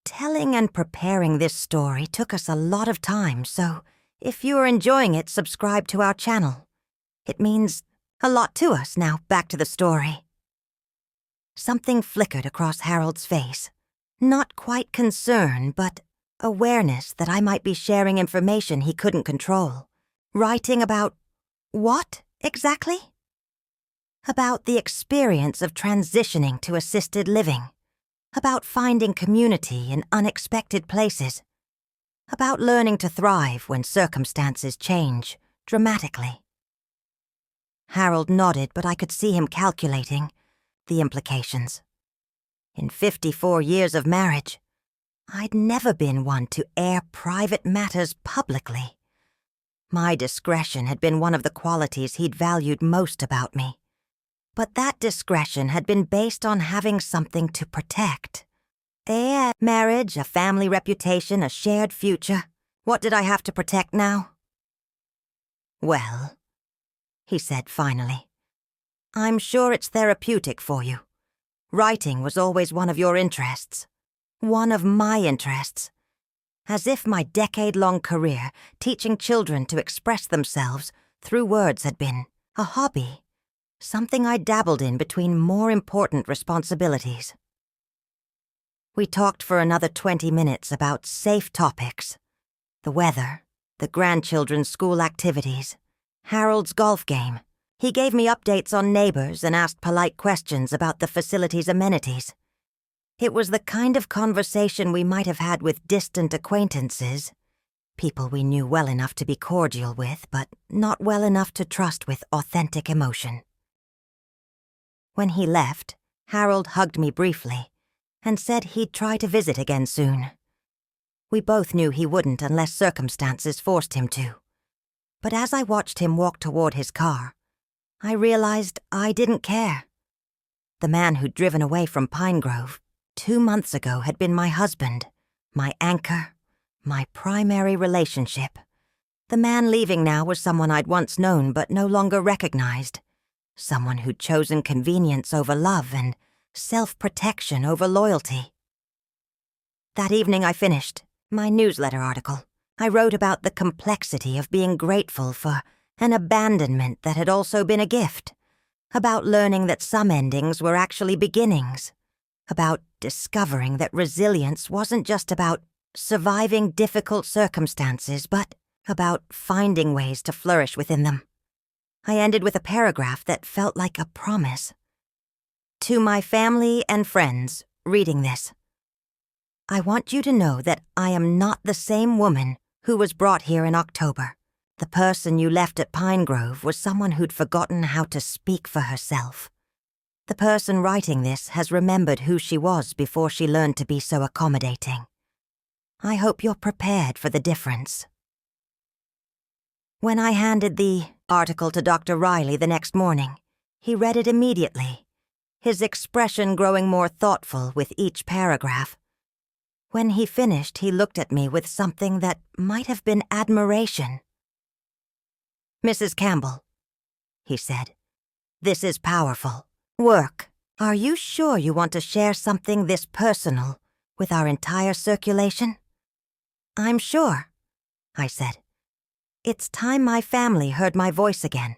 Telling and preparing this story took us a lot of time, so if you are enjoying it, subscribe to our channel. It means a lot to us. Now, back to the story." Something flickered across Harold's face. Not quite concern, but awareness that I might be sharing information he couldn't control. Writing about what, exactly? About the experience of transitioning to assisted living. About finding community in unexpected places. About learning to thrive when circumstances change dramatically. Harold nodded, but I could see him calculating the implications. In 54 years of marriage, I'd never been one to air private matters publicly. My discretion had been one of the qualities he'd valued most about me. But that discretion had been based on having something to protect. A marriage, a family reputation, a shared future. What did I have to protect now? "Well," he said finally, "I'm sure it's therapeutic for you. Writing was always one of your interests. One of my interests. As if my decade-long career teaching children to express themselves through words had been a hobby, something I dabbled in between more important responsibilities." We talked for another 20 minutes about safe topics. The weather, the grandchildren's school activities, Harold's golf game. He gave me updates on neighbors and asked polite questions about the facility's amenities. It was the kind of conversation we might have had with distant acquaintances, people we knew well enough to be cordial with, but not well enough to trust with authentic emotion. When he left, Harold hugged me briefly and said he'd try to visit again soon. We both knew he wouldn't unless circumstances forced him to. But as I watched him walk toward his car, I realized I didn't care. The man who'd driven away from Pinegrove 2 months ago had been my husband, my anchor, my primary relationship. The man leaving now was someone I'd once known but no longer recognized, someone who'd chosen convenience over love and self-protection over loyalty. That evening I finished my newsletter article. I wrote about the complexity of being grateful for an abandonment that had also been a gift, about learning that some endings were actually beginnings, about discovering that resilience wasn't just about surviving difficult circumstances, but about finding ways to flourish within them. I ended with a paragraph that felt like a promise. To my family and friends reading this, I want you to know that I am not the same woman who was brought here in October. The person you left at Pinegrove was someone who'd forgotten how to speak for herself. The person writing this has remembered who she was before she learned to be so accommodating. I hope you're prepared for the difference. When I handed the article to Dr. Riley the next morning, he read it immediately, his expression growing more thoughtful with each paragraph. When he finished, he looked at me with something that might have been admiration. "Mrs. Campbell," he said, "this is powerful work. Are you sure you want to share something this personal with our entire circulation?" "I'm sure," I said. "It's time my family heard my voice again."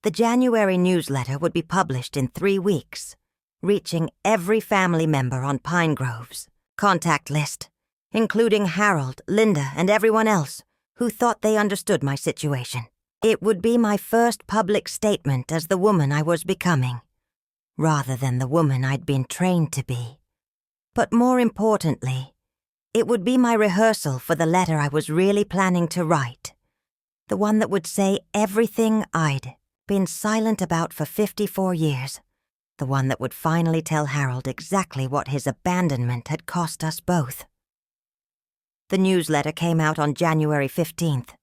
The January newsletter would be published in 3 weeks, reaching every family member on Pinegrove's contact list, including Harold, Linda, and everyone else who thought they understood my situation. It would be my first public statement as the woman I was becoming, rather than the woman I'd been trained to be. But more importantly, it would be my rehearsal for the letter I was really planning to write, the one that would say everything I'd been silent about for 54 years, the one that would finally tell Harold exactly what his abandonment had cost us both. The newsletter came out on January 15th,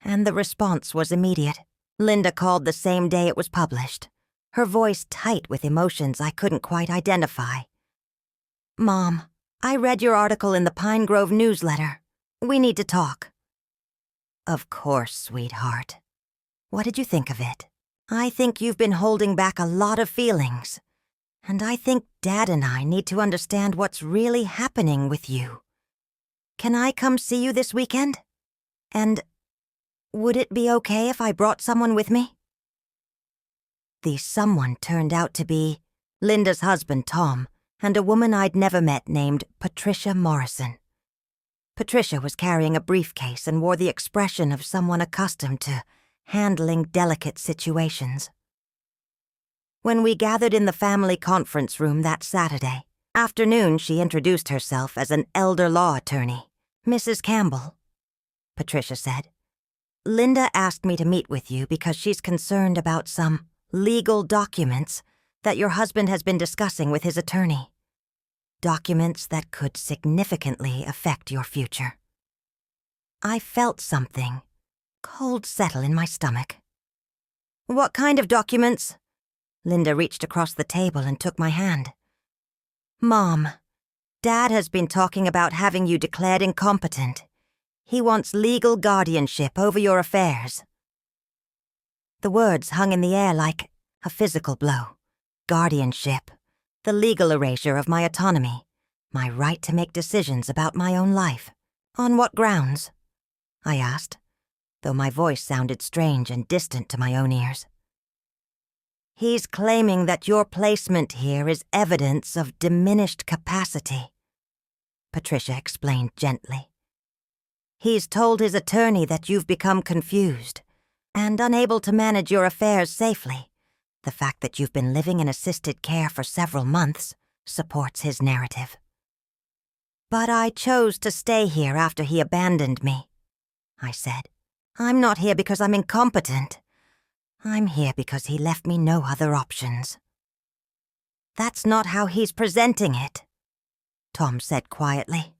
and the response was immediate. Linda called the same day it was published, her voice tight with emotions I couldn't quite identify. "Mom, I read your article in the Pinegrove newsletter. We need to talk." "Of course, sweetheart. What did you think of it?" "I think you've been holding back a lot of feelings, and I think Dad and I need to understand what's really happening with you. Can I come see you this weekend? And would it be okay if I brought someone with me?" The someone turned out to be Linda's husband, Tom, and a woman I'd never met named Patricia Morrison. Patricia was carrying a briefcase and wore the expression of someone accustomed to handling delicate situations. When we gathered in the family conference room that Saturday afternoon, she introduced herself as an elder law attorney. "Mrs. Campbell," Patricia said, "Linda asked me to meet with you because she's concerned about some legal documents that your husband has been discussing with his attorney. Documents that could significantly affect your future." I felt something cold settle in my stomach. "What kind of documents?" Linda reached across the table and took my hand. "Mom, Dad has been talking about having you declared incompetent. He wants legal guardianship over your affairs." The words hung in the air like a physical blow. Guardianship, the legal erasure of my autonomy, my right to make decisions about my own life. "On what grounds?" I asked, though my voice sounded strange and distant to my own ears. "He's claiming that your placement here is evidence of diminished capacity," Patricia explained gently. "He's told his attorney that you've become confused, and unable to manage your affairs safely. The fact that you've been living in assisted care for several months supports his narrative. But I chose to stay here after he abandoned me, I said. I'm not here because I'm incompetent. I'm here because he left me no other options. That's not how he's presenting it, Tom said quietly.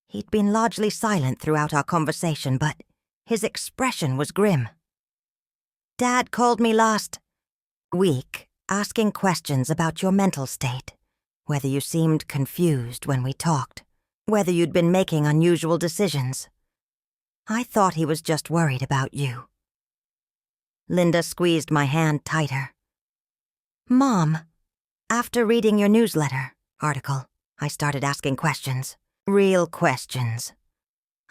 He'd been largely silent throughout our conversation, but his expression was grim. Dad called me last week, asking questions about your mental state, whether you seemed confused when we talked, whether you'd been making unusual decisions. I thought he was just worried about you. Linda squeezed my hand tighter. Mom, after reading your newsletter article, I started asking questions. Real questions.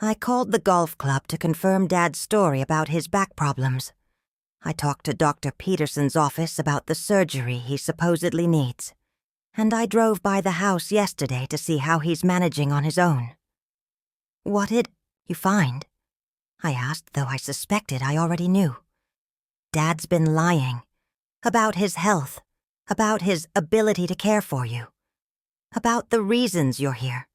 I called the golf club to confirm Dad's story about his back problems. I talked to Dr. Peterson's office about the surgery he supposedly needs. And I drove by the house yesterday to see how he's managing on his own. What did you find? I asked, though I suspected I already knew. Dad's been lying. About his health. About his ability to care for you. About the reasons you're here.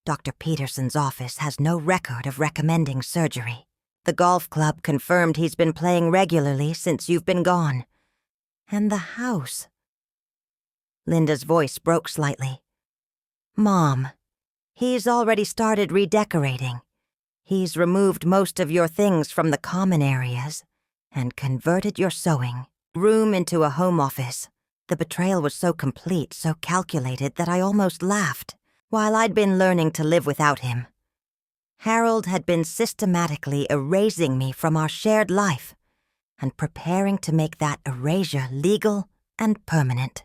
Dr. Peterson's office has no record of recommending surgery. The golf club confirmed he's been playing regularly since you've been gone. And the house. Linda's voice broke slightly. Mom, he's already started redecorating. He's removed most of your things from the common areas and converted your sewing room into a home office. The betrayal was so complete, so calculated that I almost laughed. While I'd been learning to live without him, Harold had been systematically erasing me from our shared life and preparing to make that erasure legal and permanent.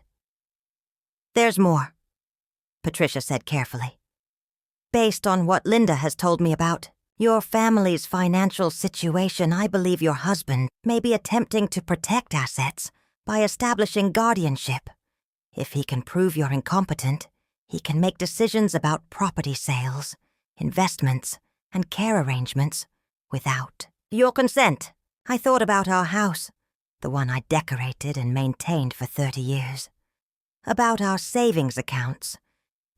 There's more, Patricia said carefully. Based on what Linda has told me about your family's financial situation, I believe your husband may be attempting to protect assets by establishing guardianship. If he can prove you're incompetent, he can make decisions about property sales, investments, and care arrangements without your consent. I thought about our house, the one I decorated and maintained for 30 years. About our savings accounts,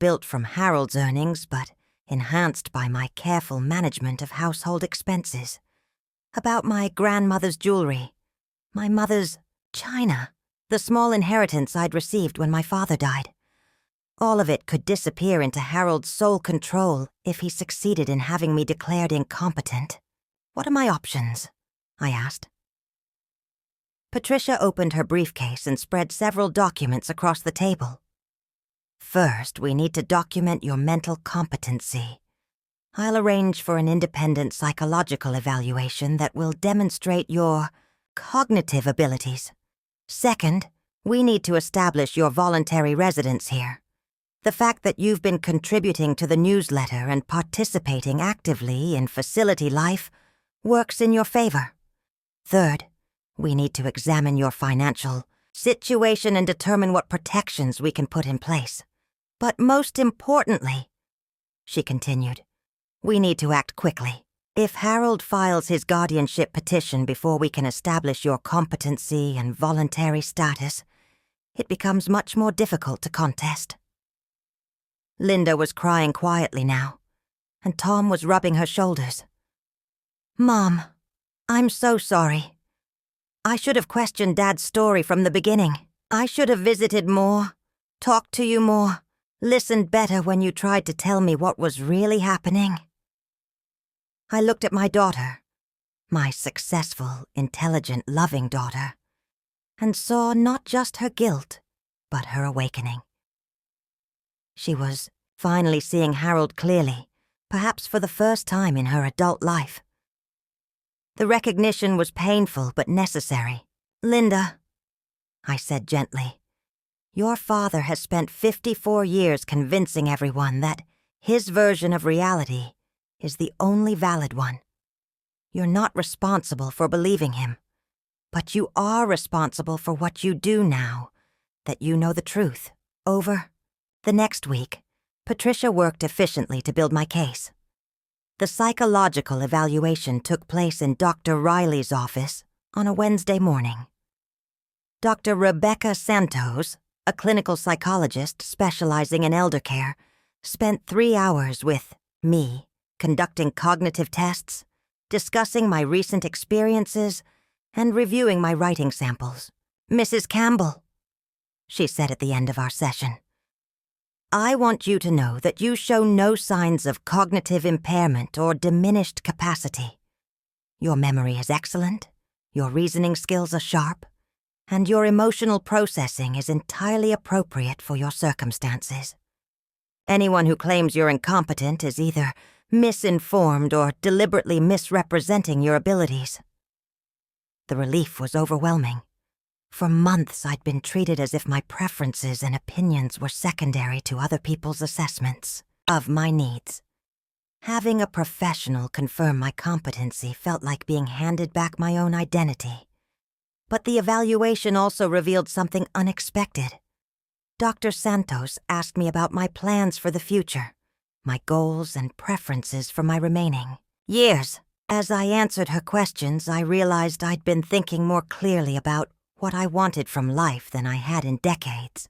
built from Harold's earnings but enhanced by my careful management of household expenses. About my grandmother's jewelry, my mother's china, the small inheritance I'd received when my father died. All of it could disappear into Harold's sole control if he succeeded in having me declared incompetent. What are my options? I asked. Patricia opened her briefcase and spread several documents across the table. First, we need to document your mental competency. I'll arrange for an independent psychological evaluation that will demonstrate your cognitive abilities. Second, we need to establish your voluntary residence here. The fact that you've been contributing to the newsletter and participating actively in facility life works in your favor. Third, we need to examine your financial situation and determine what protections we can put in place. But most importantly, she continued, we need to act quickly. If Harold files his guardianship petition before we can establish your competency and voluntary status, it becomes much more difficult to contest. Linda was crying quietly now, and Tom was rubbing her shoulders. Mom, I'm so sorry. I should have questioned Dad's story from the beginning. I should have visited more, talked to you more, listened better when you tried to tell me what was really happening. I looked at my daughter, my successful, intelligent, loving daughter, and saw not just her guilt, but her awakening. She was finally seeing Harold clearly, perhaps for the first time in her adult life. The recognition was painful but necessary. Linda, I said gently, your father has spent 54 years convincing everyone that his version of reality is the only valid one. You're not responsible for believing him, but you are responsible for what you do now that you know the truth. Over the next week, Patricia worked efficiently to build my case. The psychological evaluation took place in Dr. Riley's office on a Wednesday morning. Dr. Rebecca Santos, a clinical psychologist specializing in elder care, spent 3 hours with me, conducting cognitive tests, discussing my recent experiences, and reviewing my writing samples. "Mrs. Campbell," she said at the end of our session, "I want you to know that you show no signs of cognitive impairment or diminished capacity. Your memory is excellent, your reasoning skills are sharp, and your emotional processing is entirely appropriate for your circumstances. Anyone who claims you're incompetent is either misinformed or deliberately misrepresenting your abilities." The relief was overwhelming. For months, I'd been treated as if my preferences and opinions were secondary to other people's assessments of my needs. Having a professional confirm my competency felt like being handed back my own identity. But the evaluation also revealed something unexpected. Dr. Santos asked me about my plans for the future, my goals and preferences for my remaining years. As I answered her questions, I realized I'd been thinking more clearly about what I wanted from life than I had in decades.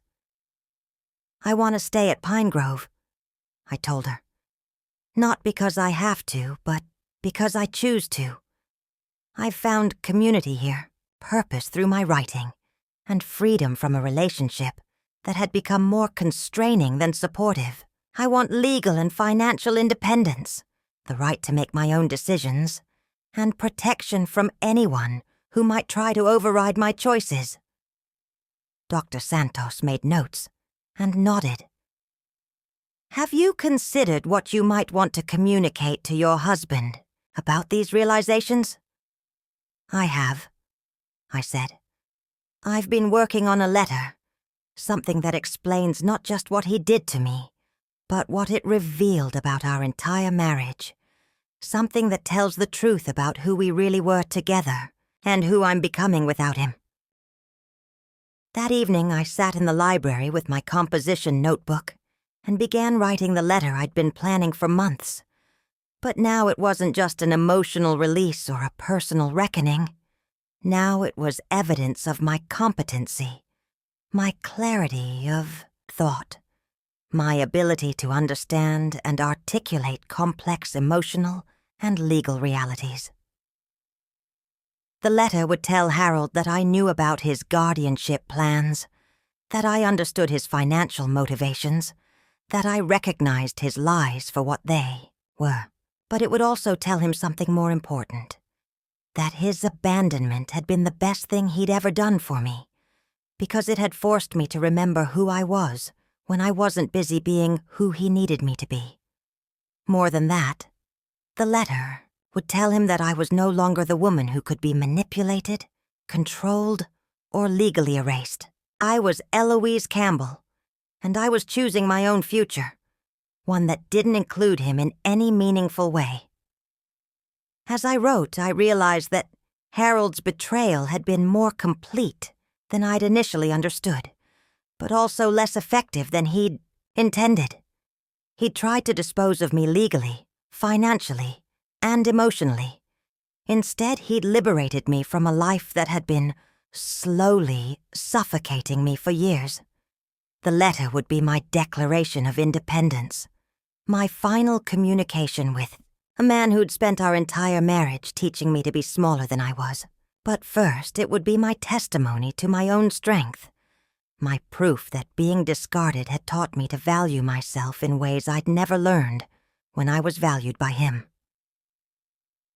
"I want to stay at Pinegrove," I told her. "Not because I have to, but because I choose to. I've found community here, purpose through my writing, and freedom from a relationship that had become more constraining than supportive. I want legal and financial independence, the right to make my own decisions, and protection from anyone who might try to override my choices." Dr. Santos made notes and nodded. "Have you considered what you might want to communicate to your husband about these realizations?" "I have," I said. "I've been working on a letter, something that explains not just what he did to me, but what it revealed about our entire marriage, something that tells the truth about who we really were together and who I'm becoming without him." That evening, I sat in the library with my composition notebook and began writing the letter I'd been planning for months. But now it wasn't just an emotional release or a personal reckoning. Now it was evidence of my competency, my clarity of thought, my ability to understand and articulate complex emotional and legal realities. The letter would tell Harold that I knew about his guardianship plans, that I understood his financial motivations, that I recognized his lies for what they were. But it would also tell him something more important, that his abandonment had been the best thing he'd ever done for me, because it had forced me to remember who I was when I wasn't busy being who he needed me to be. More than that, the letter would tell him that I was no longer the woman who could be manipulated, controlled, or legally erased. I was Eloise Campbell, and I was choosing my own future, one that didn't include him in any meaningful way. As I wrote, I realized that Harold's betrayal had been more complete than I'd initially understood, but also less effective than he'd intended. He'd tried to dispose of me legally, financially, and emotionally. Instead, he'd liberated me from a life that had been slowly suffocating me for years. The letter would be my declaration of independence, my final communication with a man who'd spent our entire marriage teaching me to be smaller than I was. But first, it would be my testimony to my own strength, my proof that being discarded had taught me to value myself in ways I'd never learned when I was valued by him.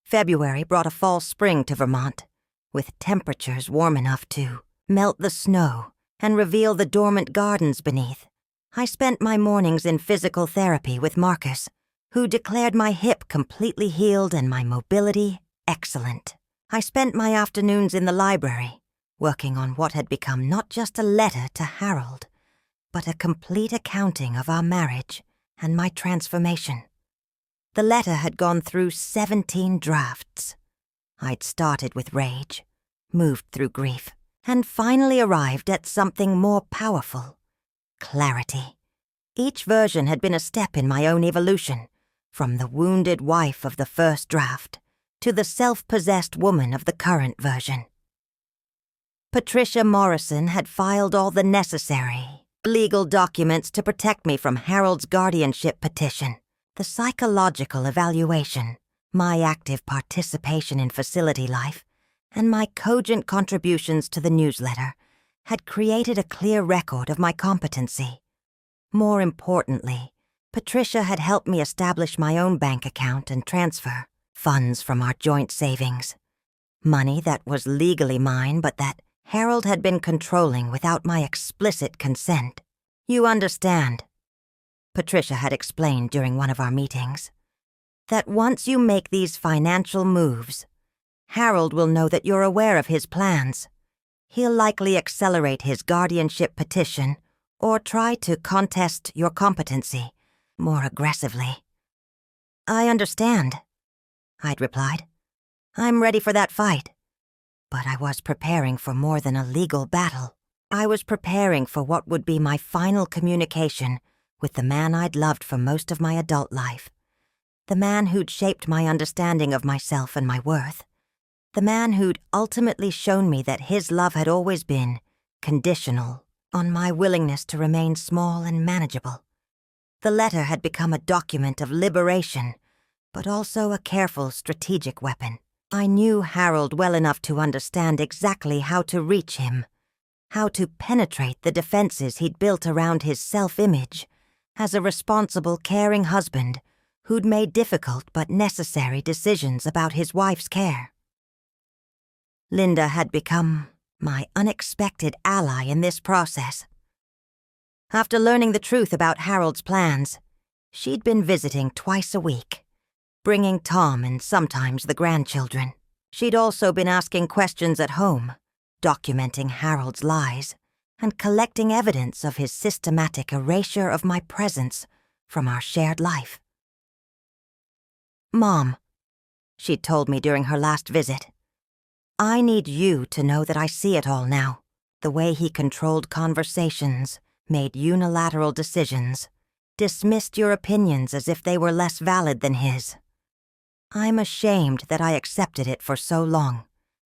February brought a fall spring to Vermont, with temperatures warm enough to melt the snow and reveal the dormant gardens beneath. I spent my mornings in physical therapy with Marcus, who declared my hip completely healed and my mobility excellent. I spent my afternoons in the library, working on what had become not just a letter to Harold, but a complete accounting of our marriage and my transformation. The letter had gone through 17 drafts. I'd started with rage, moved through grief, and finally arrived at something more powerful: clarity. Each version had been a step in my own evolution, from the wounded wife of the first draft to the self-possessed woman of the current version. Patricia Morrison had filed all the necessary legal documents to protect me from Harold's guardianship petition, the psychological evaluation, my active participation in facility life, and my cogent contributions to the newsletter had created a clear record of my competency. More importantly, Patricia had helped me establish my own bank account and transfer funds from our joint savings. Money that was legally mine, but that Harold had been controlling without my explicit consent. You understand, Patricia had explained during one of our meetings, that once you make these financial moves, Harold will know that you're aware of his plans. He'll likely accelerate his guardianship petition or try to contest your competency more aggressively. I understand, I'd replied. I'm ready for that fight. But I was preparing for more than a legal battle. I was preparing for what would be my final communication with the man I'd loved for most of my adult life, the man who'd shaped my understanding of myself and my worth, the man who'd ultimately shown me that his love had always been conditional on my willingness to remain small and manageable. The letter had become a document of liberation, but also a careful strategic weapon. I knew Harold well enough to understand exactly how to reach him, how to penetrate the defenses he'd built around his self-image as a responsible, caring husband who'd made difficult but necessary decisions about his wife's care. Linda had become my unexpected ally in this process. After learning the truth about Harold's plans, she'd been visiting twice a week, bringing Tom and sometimes the grandchildren. She'd also been asking questions at home, documenting Harold's lies, and collecting evidence of his systematic erasure of my presence from our shared life. Mom, she'd told me during her last visit, I need you to know that I see it all now. The way he controlled conversations, made unilateral decisions, dismissed your opinions as if they were less valid than his. I'm ashamed that I accepted it for so long,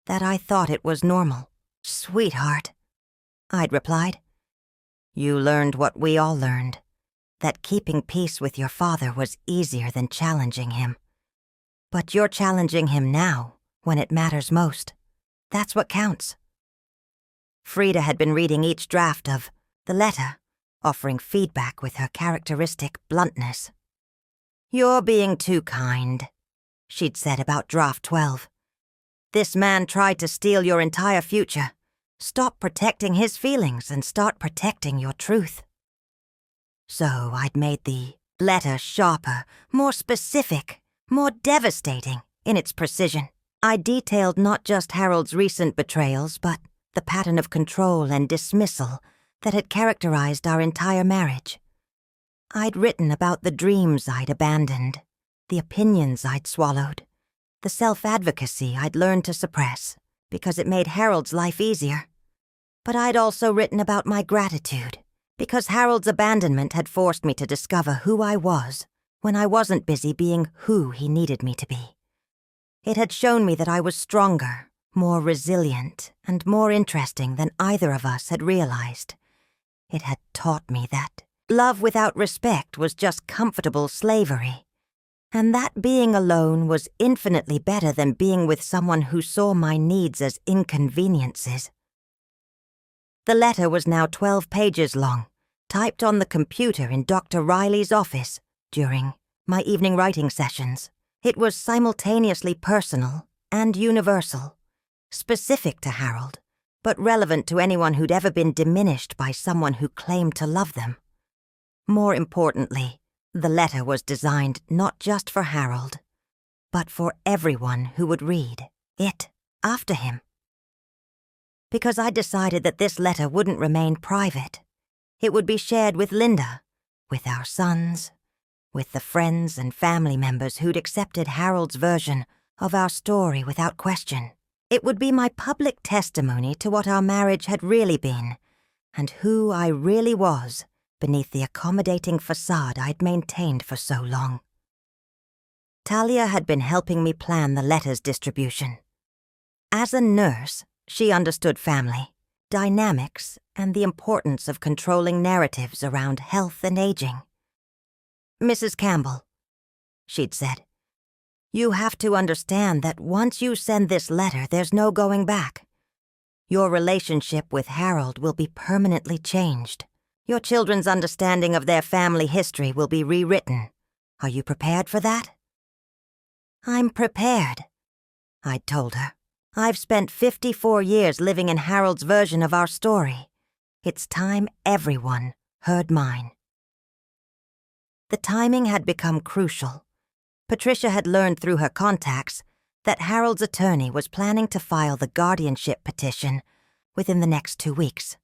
that I thought it was normal. Sweetheart, I'd replied. You learned what we all learned, that keeping peace with your father was easier than challenging him. But you're challenging him now, when it matters most. That's what counts. Frida had been reading each draft of the letter, offering feedback with her characteristic bluntness. You're being too kind, she'd said about draft 12. This man tried to steal your entire future. Stop protecting his feelings and start protecting your truth. So I'd made the letter sharper, more specific, more devastating in its precision. I detailed not just Harold's recent betrayals, but the pattern of control and dismissal that had characterized our entire marriage. I'd written about the dreams I'd abandoned, the opinions I'd swallowed, the self-advocacy I'd learned to suppress because it made Harold's life easier. But I'd also written about my gratitude, because Harold's abandonment had forced me to discover who I was when I wasn't busy being who he needed me to be. It had shown me that I was stronger, more resilient, and more interesting than either of us had realized. It had taught me that love without respect was just comfortable slavery, and that being alone was infinitely better than being with someone who saw my needs as inconveniences. The letter was now 12 pages long, typed on the computer in Dr. Riley's office during my evening writing sessions. It was simultaneously personal and universal, specific to Harold, but relevant to anyone who'd ever been diminished by someone who claimed to love them. More importantly, the letter was designed not just for Harold, but for everyone who would read it after him. Because I decided that this letter wouldn't remain private. It would be shared with Linda, with our sons, with the friends and family members who'd accepted Harold's version of our story without question. It would be my public testimony to what our marriage had really been, and who I really was beneath the accommodating facade I'd maintained for so long. Talia had been helping me plan the letter's distribution. As a nurse, she understood family, dynamics, and the importance of controlling narratives around health and aging. "Mrs. Campbell," she'd said, "you have to understand that once you send this letter, there's no going back. Your relationship with Harold will be permanently changed. Your children's understanding of their family history will be rewritten. Are you prepared for that?" "I'm prepared," I'd told her. "I've spent 54 years living in Harold's version of our story. It's time everyone heard mine." The timing had become crucial. Patricia had learned through her contacts that Harold's attorney was planning to file the guardianship petition within the next 2 weeks.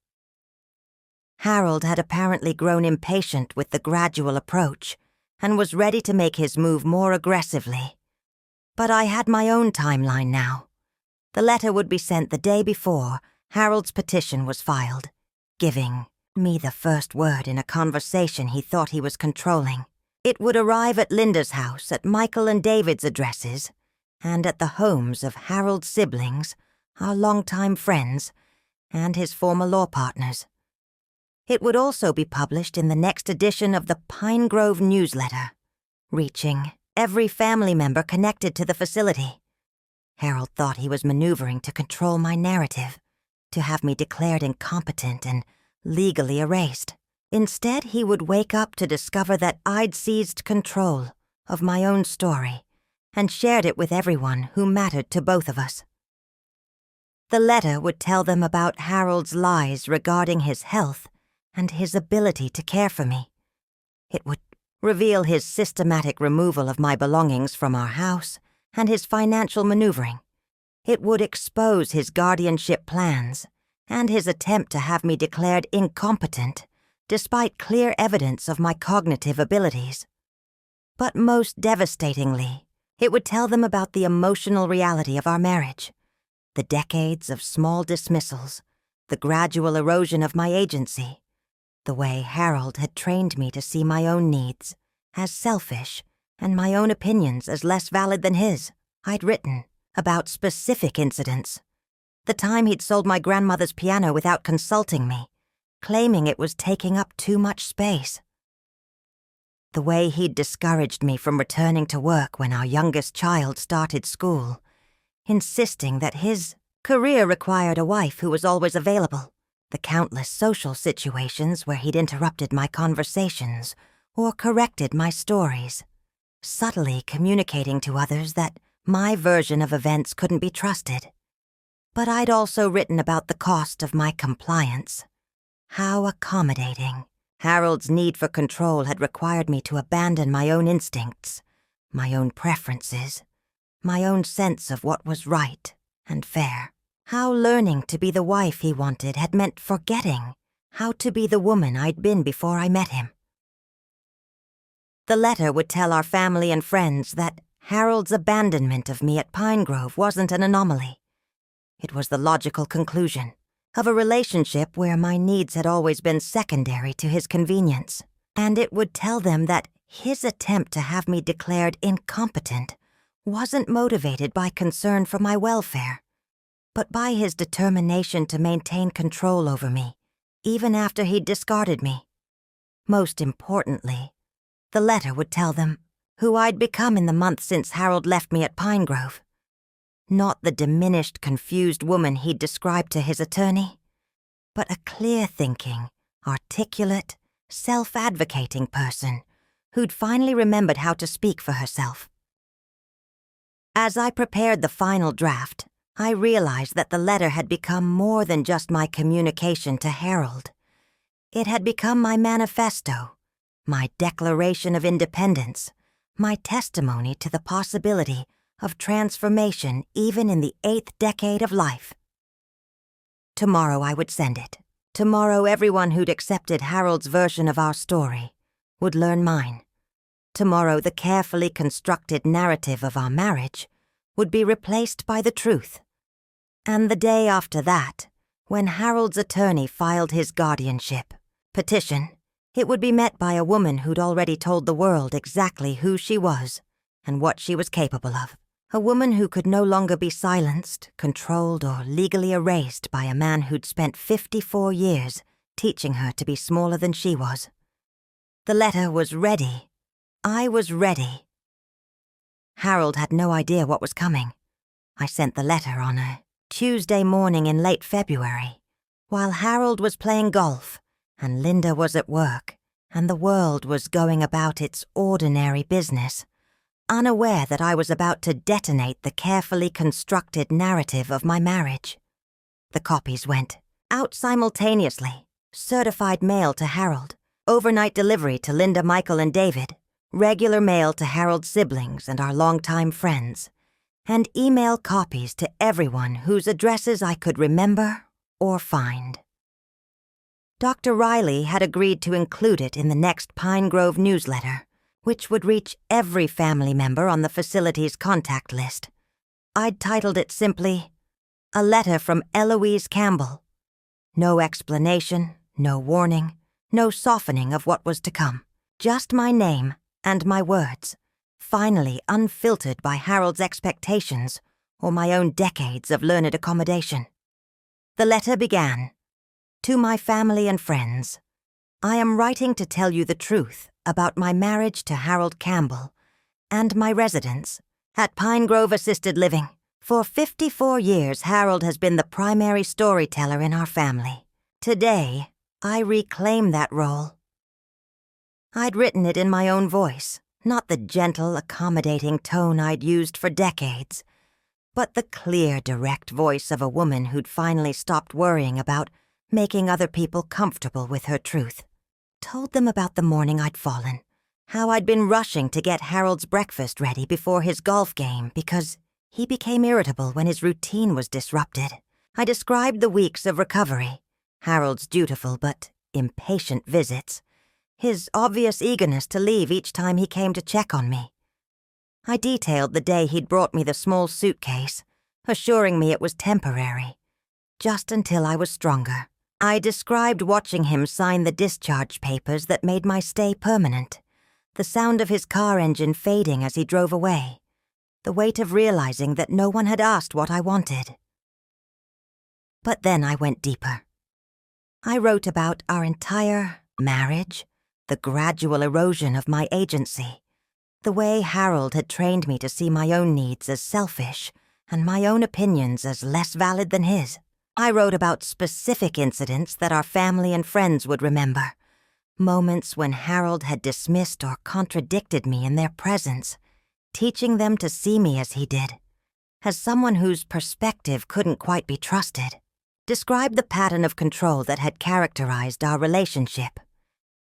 Harold had apparently grown impatient with the gradual approach and was ready to make his move more aggressively. But I had my own timeline now. The letter would be sent the day before Harold's petition was filed, giving me the first word in a conversation he thought he was controlling. It would arrive at Linda's house, at Michael and David's addresses, and at the homes of Harold's siblings, our longtime friends, and his former law partners. It would also be published in the next edition of the Pinegrove newsletter, reaching every family member connected to the facility. Harold thought he was maneuvering to control my narrative, to have me declared incompetent and legally erased. Instead, he would wake up to discover that I'd seized control of my own story and shared it with everyone who mattered to both of us. The letter would tell them about Harold's lies regarding his health and his ability to care for me. It would reveal his systematic removal of my belongings from our house and his financial maneuvering. It would expose his guardianship plans and his attempt to have me declared incompetent despite clear evidence of my cognitive abilities. But most devastatingly, it would tell them about the emotional reality of our marriage, the decades of small dismissals, the gradual erosion of my agency, the way Harold had trained me to see my own needs as selfish and my own opinions as less valid than his. I'd written about specific incidents. The time he'd sold my grandmother's piano without consulting me, claiming it was taking up too much space. The way he'd discouraged me from returning to work when our youngest child started school, insisting that his career required a wife who was always available. The countless social situations where he'd interrupted my conversations or corrected my stories, subtly communicating to others that my version of events couldn't be trusted. But I'd also written about the cost of my compliance. How accommodating. Harold's need for control had required me to abandon my own instincts, my own preferences, my own sense of what was right and fair. How learning to be the wife he wanted had meant forgetting how to be the woman I'd been before I met him. The letter would tell our family and friends that Harold's abandonment of me at Pinegrove wasn't an anomaly. It was the logical conclusion of a relationship where my needs had always been secondary to his convenience. And it would tell them that his attempt to have me declared incompetent wasn't motivated by concern for my welfare, but by his determination to maintain control over me, even after he'd discarded me. Most importantly, the letter would tell them who I'd become in the months since Harold left me at Pinegrove. Not the diminished, confused woman he'd described to his attorney, but a clear-thinking, articulate, self-advocating person who'd finally remembered how to speak for herself. As I prepared the final draft, I realized that the letter had become more than just my communication to Harold. It had become my manifesto, my declaration of independence, my testimony to the possibility of transformation even in the 8th decade of life. Tomorrow I would send it. Tomorrow everyone who'd accepted Harold's version of our story would learn mine. Tomorrow the carefully constructed narrative of our marriage would be replaced by the truth. And the day after that, when Harold's attorney filed his guardianship petition, it would be met by a woman who'd already told the world exactly who she was and what she was capable of. A woman who could no longer be silenced, controlled, or legally erased by a man who'd spent 54 years teaching her to be smaller than she was. The letter was ready. I was ready. Harold had no idea what was coming. I sent the letter on a Tuesday morning in late February, while Harold was playing golf, and Linda was at work, and the world was going about its ordinary business, unaware that I was about to detonate the carefully constructed narrative of my marriage. The copies went out simultaneously, certified mail to Harold, overnight delivery to Linda, Michael, and David, regular mail to Harold's siblings and our longtime friends, and email copies to everyone whose addresses I could remember or find. Dr. Riley had agreed to include it in the next Pinegrove newsletter, which would reach every family member on the facility's contact list. I'd titled it simply, "A Letter from Eloise Campbell." No explanation, no warning, no softening of what was to come. Just my name and my words, finally unfiltered by Harold's expectations or my own decades of learned accommodation. The letter began, "To my family and friends, I am writing to tell you the truth about my marriage to Harold Campbell and my residence at Pinegrove Assisted Living. For 54 years, Harold has been the primary storyteller in our family. Today, I reclaim that role." I'd written it in my own voice, not the gentle, accommodating tone I'd used for decades, but the clear, direct voice of a woman who'd finally stopped worrying about making other people comfortable with her truth. Told them about the morning I'd fallen, how I'd been rushing to get Harold's breakfast ready before his golf game because he became irritable when his routine was disrupted. I described the weeks of recovery, Harold's dutiful but impatient visits, his obvious eagerness to leave each time he came to check on me. I detailed the day he'd brought me the small suitcase, assuring me it was temporary, just until I was stronger. I described watching him sign the discharge papers that made my stay permanent, the sound of his car engine fading as he drove away, the weight of realizing that no one had asked what I wanted. But then I went deeper. I wrote about our entire marriage, the gradual erosion of my agency, the way Harold had trained me to see my own needs as selfish and my own opinions as less valid than his. I wrote about specific incidents that our family and friends would remember, moments when Harold had dismissed or contradicted me in their presence, teaching them to see me as he did, as someone whose perspective couldn't quite be trusted. Described the pattern of control that had characterized our relationship.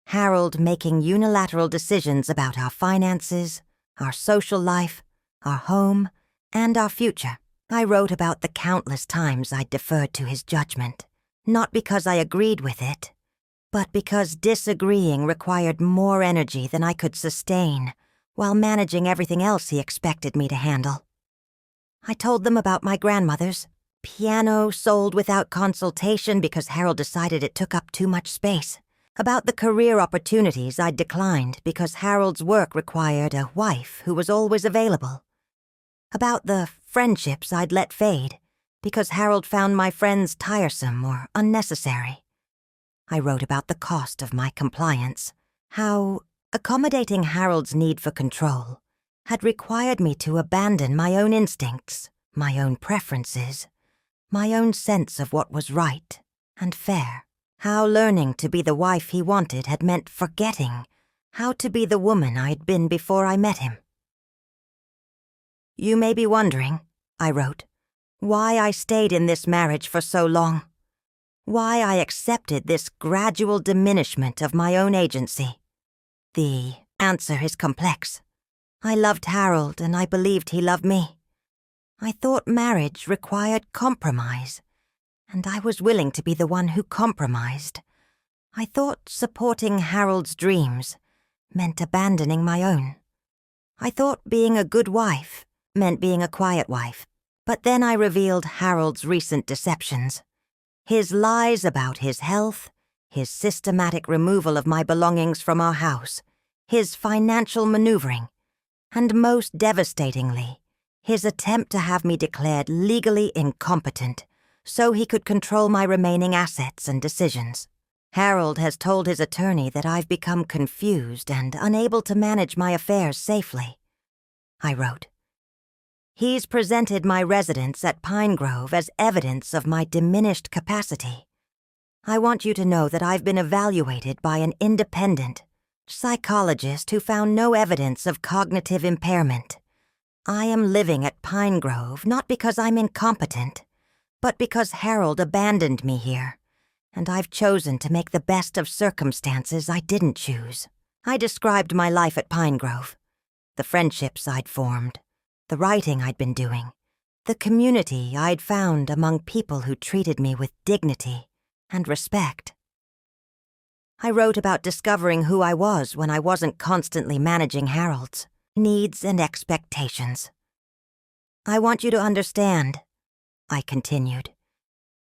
Harold making unilateral decisions about our finances, our social life, our home, and our future. I wrote about the countless times I deferred to his judgment, not because I agreed with it, but because disagreeing required more energy than I could sustain while managing everything else he expected me to handle. I told them about my grandmother's piano sold without consultation because Harold decided it took up too much space, about the career opportunities I'd declined because Harold's work required a wife who was always available, about the friendships I'd let fade because Harold found my friends tiresome or unnecessary. I wrote about the cost of my compliance, how accommodating Harold's need for control had required me to abandon my own instincts, my own preferences, my own sense of what was right and fair, how learning to be the wife he wanted had meant forgetting how to be the woman I'd been before I met him. "You may be wondering," I wrote, "why I stayed in this marriage for so long, why I accepted this gradual diminishment of my own agency. The answer is complex. I loved Harold and I believed he loved me. I thought marriage required compromise, and I was willing to be the one who compromised. I thought supporting Harold's dreams meant abandoning my own. I thought being a good wife meant being a quiet wife. But then I revealed Harold's recent deceptions, his lies about his health, his systematic removal of my belongings from our house, his financial maneuvering, And most devastatingly, his attempt to have me declared legally incompetent so he could control my remaining assets and decisions. Harold has told his attorney that I've become confused and unable to manage my affairs safely. I wrote. He's presented my residence at Pinegrove as evidence of my diminished capacity. I want you to know that I've been evaluated by an independent psychologist who found no evidence of cognitive impairment. I am living at Pinegrove not because I'm incompetent, but because Harold abandoned me here, and I've chosen to make the best of circumstances I didn't choose. I described my life at Pinegrove, the friendships I'd formed, the writing I'd been doing, the community I'd found among people who treated me with dignity and respect. I wrote about discovering who I was when I wasn't constantly managing Harold's needs and expectations. I want you to understand, I continued,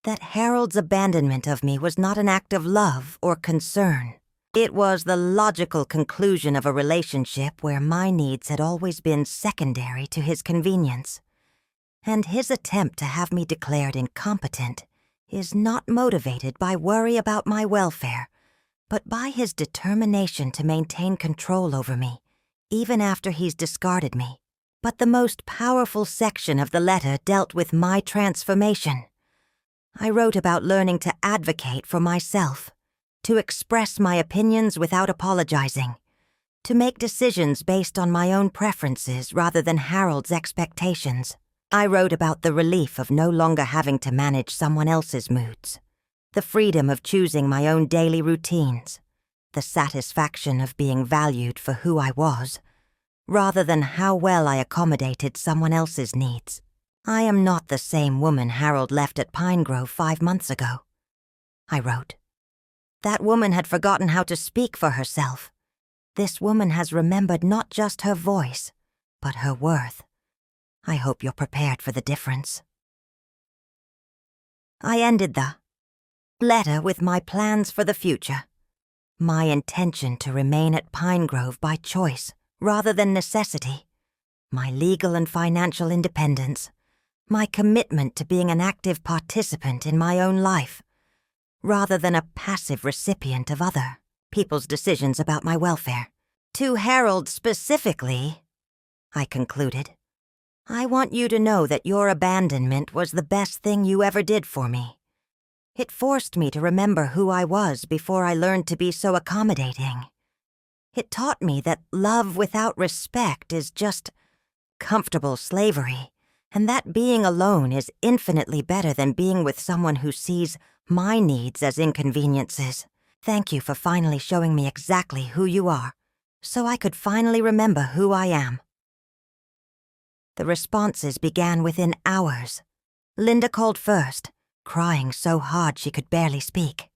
that Harold's abandonment of me was not an act of love or concern. It was the logical conclusion of a relationship where my needs had always been secondary to his convenience. And his attempt to have me declared incompetent is not motivated by worry about my welfare, but by his determination to maintain control over me, even after he's discarded me. But the most powerful section of the letter dealt with my transformation. I wrote about learning to advocate for myself, to express my opinions without apologizing, to make decisions based on my own preferences rather than Harold's expectations. I wrote about the relief of no longer having to manage someone else's moods, the freedom of choosing my own daily routines, the satisfaction of being valued for who I was, rather than how well I accommodated someone else's needs. I am not the same woman Harold left at Pinegrove 5 months ago, I wrote. That woman had forgotten how to speak for herself. This woman has remembered not just her voice, but her worth. I hope you're prepared for the difference. I ended the letter with my plans for the future, my intention to remain at Pinegrove by choice rather than necessity, my legal and financial independence, my commitment to being an active participant in my own life, rather than a passive recipient of other people's decisions about my welfare. To Harold specifically, I concluded, I want you to know that your abandonment was the best thing you ever did for me. It forced me to remember who I was before I learned to be so accommodating. It taught me that love without respect is just comfortable slavery, and that being alone is infinitely better than being with someone who sees my needs as inconveniences. Thank you for finally showing me exactly who you are, so I could finally remember who I am. The responses began within hours. Linda called first, crying so hard she could barely speak.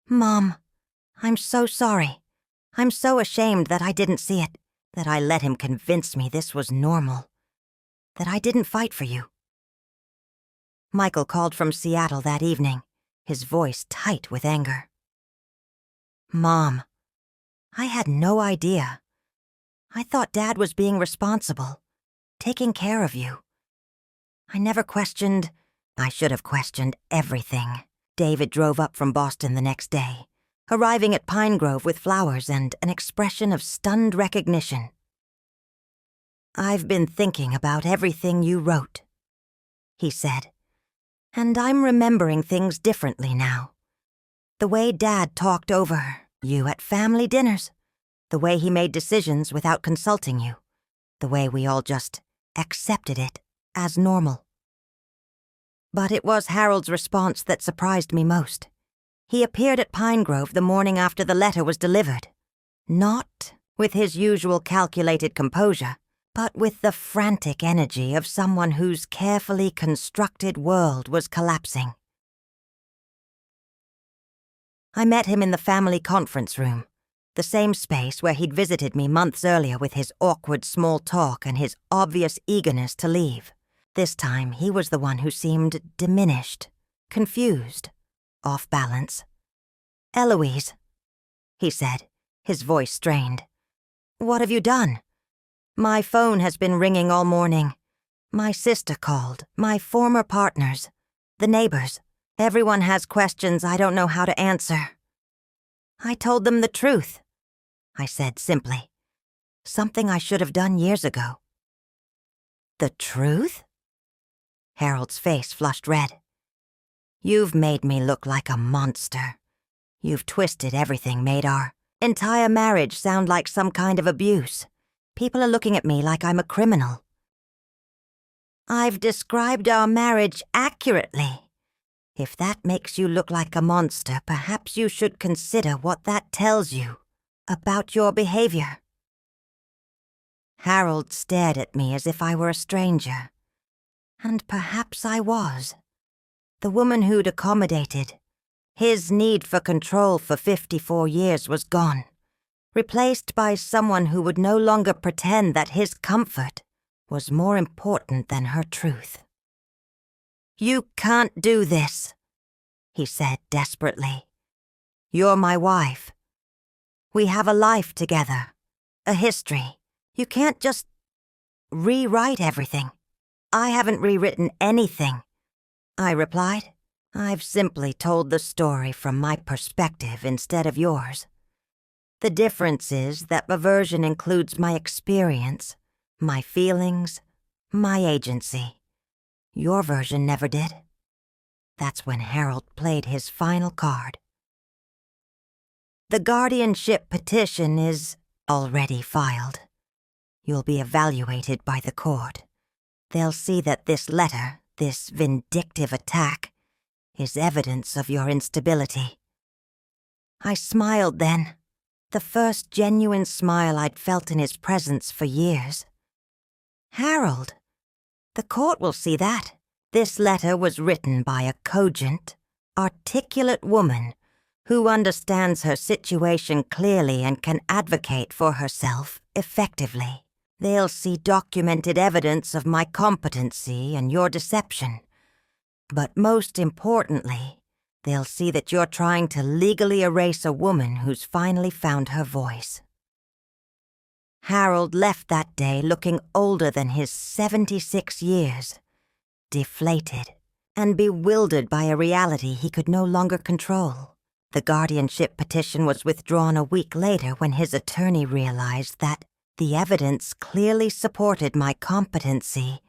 Mom, I'm so sorry. I'm so ashamed that I didn't see it, that I let him convince me this was normal, that I didn't fight for you. Michael called from Seattle that evening, his voice tight with anger. Mom, I had no idea. I thought Dad was being responsible, taking care of you. I never questioned. I should have questioned everything. David drove up from Boston the next day, arriving at Pinegrove with flowers and an expression of stunned recognition. I've been thinking about everything you wrote, he said, and I'm remembering things differently now. The way Dad talked over you at family dinners, the way he made decisions without consulting you, the way we all just accepted it as normal. But it was Harold's response that surprised me most. He appeared at Pinegrove the morning after the letter was delivered, not with his usual calculated composure, but with the frantic energy of someone whose carefully constructed world was collapsing. I met him in the family conference room, the same space where he'd visited me months earlier with his awkward small talk and his obvious eagerness to leave. This time, he was the one who seemed diminished, confused, off balance. Eloise, he said, his voice strained. What have you done? My phone has been ringing all morning. My sister called, my former partners, the neighbors. Everyone has questions I don't know how to answer. I told them the truth, I said simply. Something I should have done years ago. The truth? Harold's face flushed red. You've made me look like a monster. You've twisted everything, made our entire marriage sound like some kind of abuse. People are looking at me like I'm a criminal. I've described our marriage accurately. If that makes you look like a monster, perhaps you should consider what that tells you about your behavior. Harold stared at me as if I were a stranger. And perhaps I was. The woman who'd accommodated. His need for control for 54 years was gone, replaced by someone who would no longer pretend that his comfort was more important than her truth. You can't do this, he said desperately. You're my wife. We have a life together, a history. You can't just rewrite everything. I haven't rewritten anything, I replied. I've simply told the story from my perspective instead of yours. The difference is that my version includes my experience, my feelings, my agency. Your version never did. That's when Harold played his final card. The guardianship petition is already filed. You'll be evaluated by the court. They'll see that this letter, this vindictive attack, is evidence of your instability. I smiled then, the first genuine smile I'd felt in his presence for years. Harold, the court will see that. This letter was written by a cogent, articulate woman who understands her situation clearly and can advocate for herself effectively. They'll see documented evidence of my competency and your deception. But most importantly, they'll see that you're trying to legally erase a woman who's finally found her voice. Harold left that day looking older than his 76 years, deflated and bewildered by a reality he could no longer control. The guardianship petition was withdrawn a week later when his attorney realized that the evidence clearly supported my competency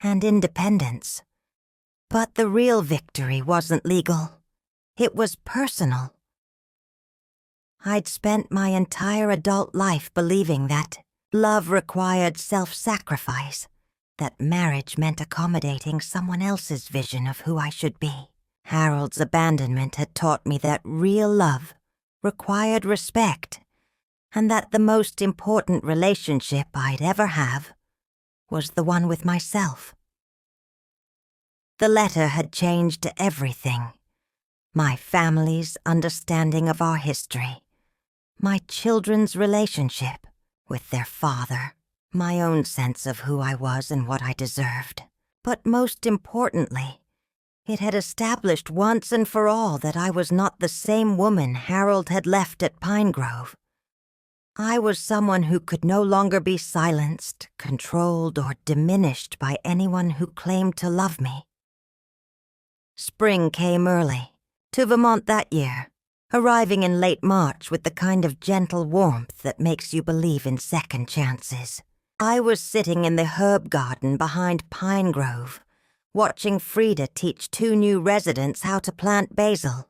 and independence. But the real victory wasn't legal. It was personal. I'd spent my entire adult life believing that love required self-sacrifice, that marriage meant accommodating someone else's vision of who I should be. Harold's abandonment had taught me that real love required respect, and that the most important relationship I'd ever have was the one with myself. The letter had changed everything. My family's understanding of our history, my children's relationship with their father, my own sense of who I was and what I deserved. But most importantly, it had established once and for all that I was not the same woman Harold had left at Pinegrove. I was someone who could no longer be silenced, controlled, or diminished by anyone who claimed to love me. Spring came early, to Vermont that year, arriving in late March with the kind of gentle warmth that makes you believe in second chances. I was sitting in the herb garden behind Pinegrove, watching Frida teach 2 new residents how to plant basil,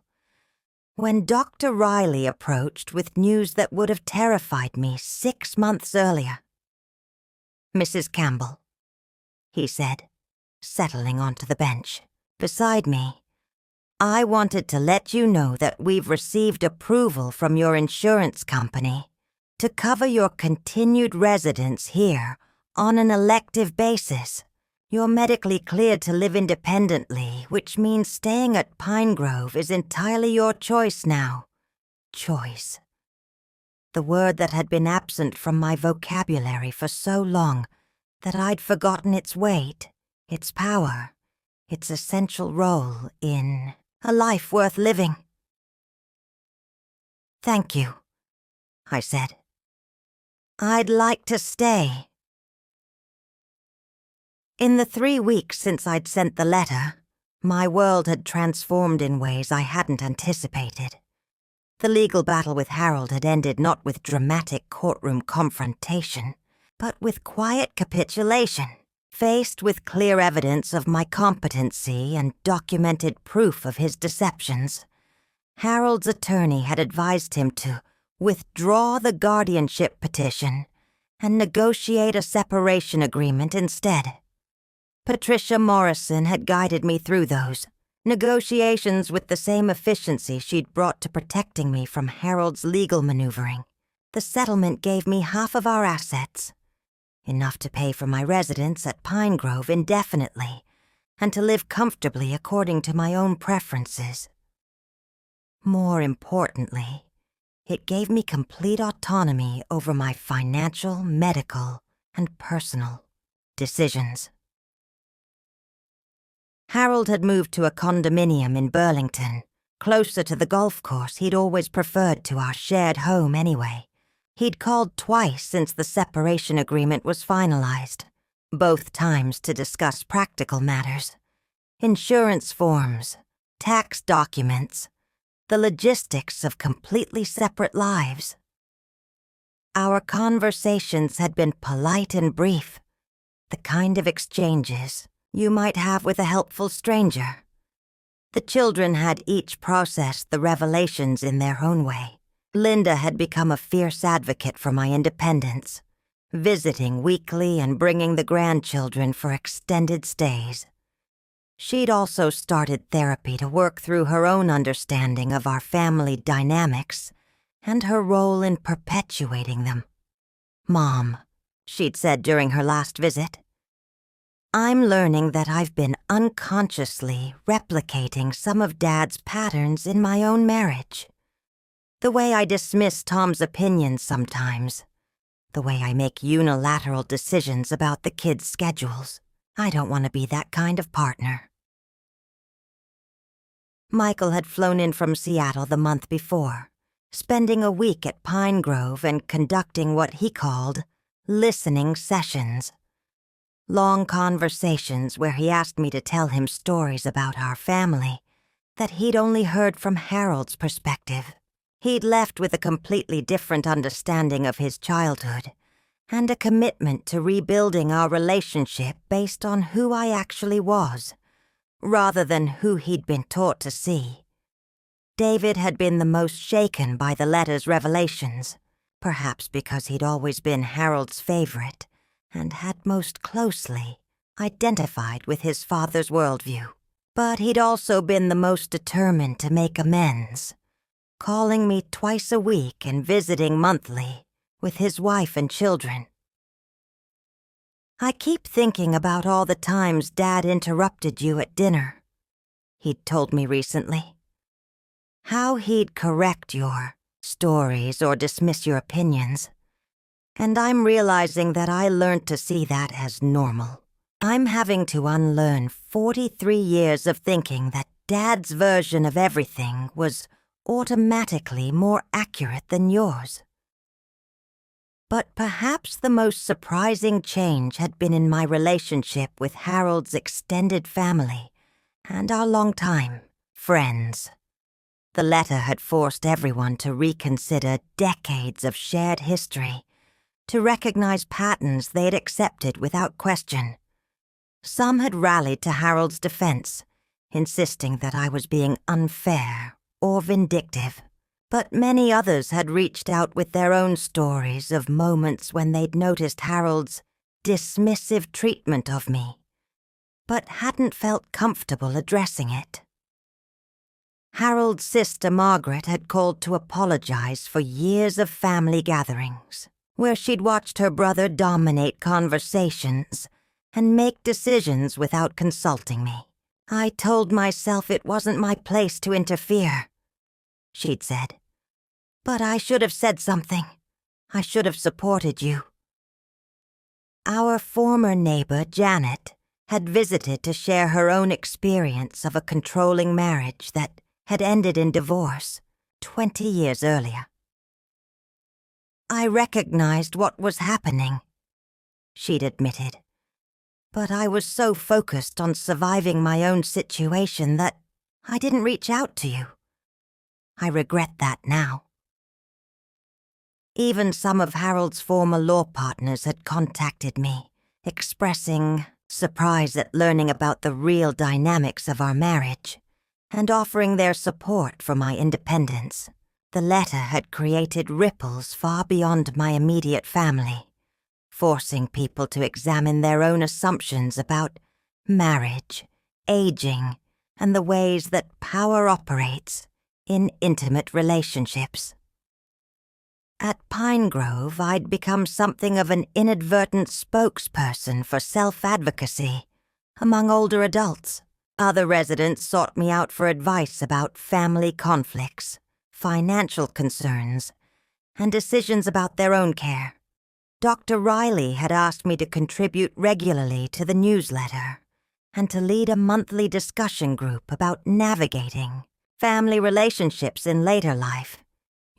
when Dr. Riley approached with news that would have terrified me 6 months earlier. Mrs. Campbell, he said, settling onto the bench beside me, I wanted to let you know that we've received approval from your insurance company to cover your continued residence here on an elective basis. You're medically cleared to live independently, which means staying at Pinegrove is entirely your choice now. Choice. The word that had been absent from my vocabulary for so long that I'd forgotten its weight, its power, its essential role in a life worth living. Thank you, I said. I'd like to stay, In the 3 weeks since I'd sent the letter, my world had transformed in ways I hadn't anticipated. The legal battle with Harold had ended not with dramatic courtroom confrontation, but with quiet capitulation. Faced with clear evidence of my competency and documented proof of his deceptions, Harold's attorney had advised him to withdraw the guardianship petition and negotiate a separation agreement instead. Patricia Morrison had guided me through those negotiations with the same efficiency she'd brought to protecting me from Harold's legal maneuvering. The settlement gave me half of our assets, enough to pay for my residence at Pinegrove indefinitely, and to live comfortably according to my own preferences. More importantly, it gave me complete autonomy over my financial, medical, and personal decisions. Harold had moved to a condominium in Burlington, closer to the golf course he'd always preferred to our shared home anyway. He'd called twice since the separation agreement was finalized, both times to discuss practical matters. Insurance forms, tax documents, the logistics of completely separate lives. Our conversations had been polite and brief, the kind of exchanges you might have with a helpful stranger. The children had each processed the revelations in their own way. Linda had become a fierce advocate for my independence, visiting weekly and bringing the grandchildren for extended stays. She'd also started therapy to work through her own understanding of our family dynamics and her role in perpetuating them. "Mom," she'd said during her last visit, "I'm learning that I've been unconsciously replicating some of Dad's patterns in my own marriage. The way I dismiss Tom's opinions sometimes, the way I make unilateral decisions about the kids' schedules. I don't want to be that kind of partner." Michael had flown in from Seattle the month before, spending a week at Pinegrove and conducting what he called listening sessions. Long conversations where he asked me to tell him stories about our family that he'd only heard from Harold's perspective. He'd left with a completely different understanding of his childhood and a commitment to rebuilding our relationship based on who I actually was, rather than who he'd been taught to see. David had been the most shaken by the letter's revelations, perhaps because he'd always been Harold's favorite and had most closely identified with his father's worldview. But he'd also been the most determined to make amends, calling me twice a week and visiting monthly with his wife and children. "I keep thinking about all the times Dad interrupted you at dinner," he'd told me recently. "How he'd correct your stories or dismiss your opinions. And I'm realizing that I learned to see that as normal. I'm having to unlearn 43 years of thinking that Dad's version of everything was automatically more accurate than yours." But perhaps the most surprising change had been in my relationship with Harold's extended family and our longtime friends. The letter had forced everyone to reconsider decades of shared history, to recognize patterns they'd accepted without question. Some had rallied to Harold's defense, insisting that I was being unfair or vindictive. But many others had reached out with their own stories of moments when they'd noticed Harold's dismissive treatment of me, but hadn't felt comfortable addressing it. Harold's sister Margaret had called to apologize for years of family gatherings, where she'd watched her brother dominate conversations and make decisions without consulting me. "I told myself it wasn't my place to interfere," she'd said. "But I should have said something. I should have supported you." Our former neighbor, Janet, had visited to share her own experience of a controlling marriage that had ended in divorce 20 years earlier. "I recognized what was happening," she'd admitted. But I was so focused on surviving my own situation that I didn't reach out to you. I regret that now. Even some of Harold's former law partners had contacted me, expressing surprise at learning about the real dynamics of our marriage, and offering their support for my independence. The letter had created ripples far beyond my immediate family, forcing people to examine their own assumptions about marriage, aging, and the ways that power operates in intimate relationships. At Pinegrove, I'd become something of an inadvertent spokesperson for self-advocacy among older adults. Other residents sought me out for advice about family conflicts, financial concerns, and decisions about their own care. Dr. Riley had asked me to contribute regularly to the newsletter and to lead a monthly discussion group about navigating family relationships in later life.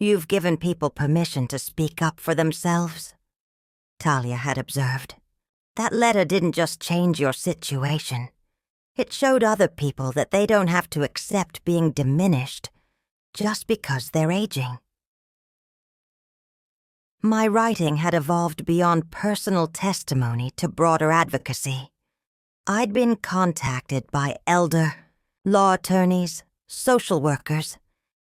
You've given people permission to speak up for themselves, Talia had observed. That letter didn't just change your situation. It showed other people that they don't have to accept being diminished just because they're aging. My writing had evolved beyond personal testimony to broader advocacy. I'd been contacted by elder, law attorneys, social workers,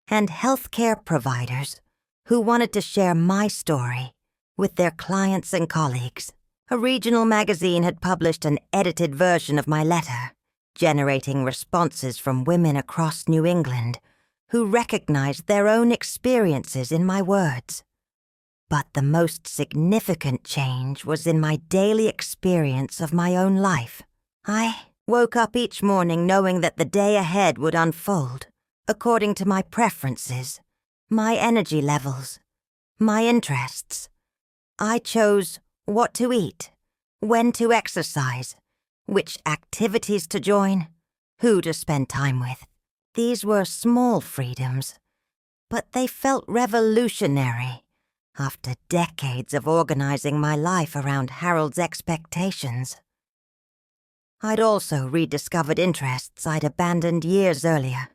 and healthcare providers who wanted to share my story with their clients and colleagues. A regional magazine had published an edited version of my letter, generating responses from women across New England who recognized their own experiences in my words. But the most significant change was in my daily experience of my own life. I woke up each morning knowing that the day ahead would unfold according to my preferences, my energy levels, my interests. I chose what to eat, when to exercise, which activities to join, who to spend time with. These were small freedoms, but they felt revolutionary after decades of organizing my life around Harold's expectations. I'd also rediscovered interests I'd abandoned years earlier.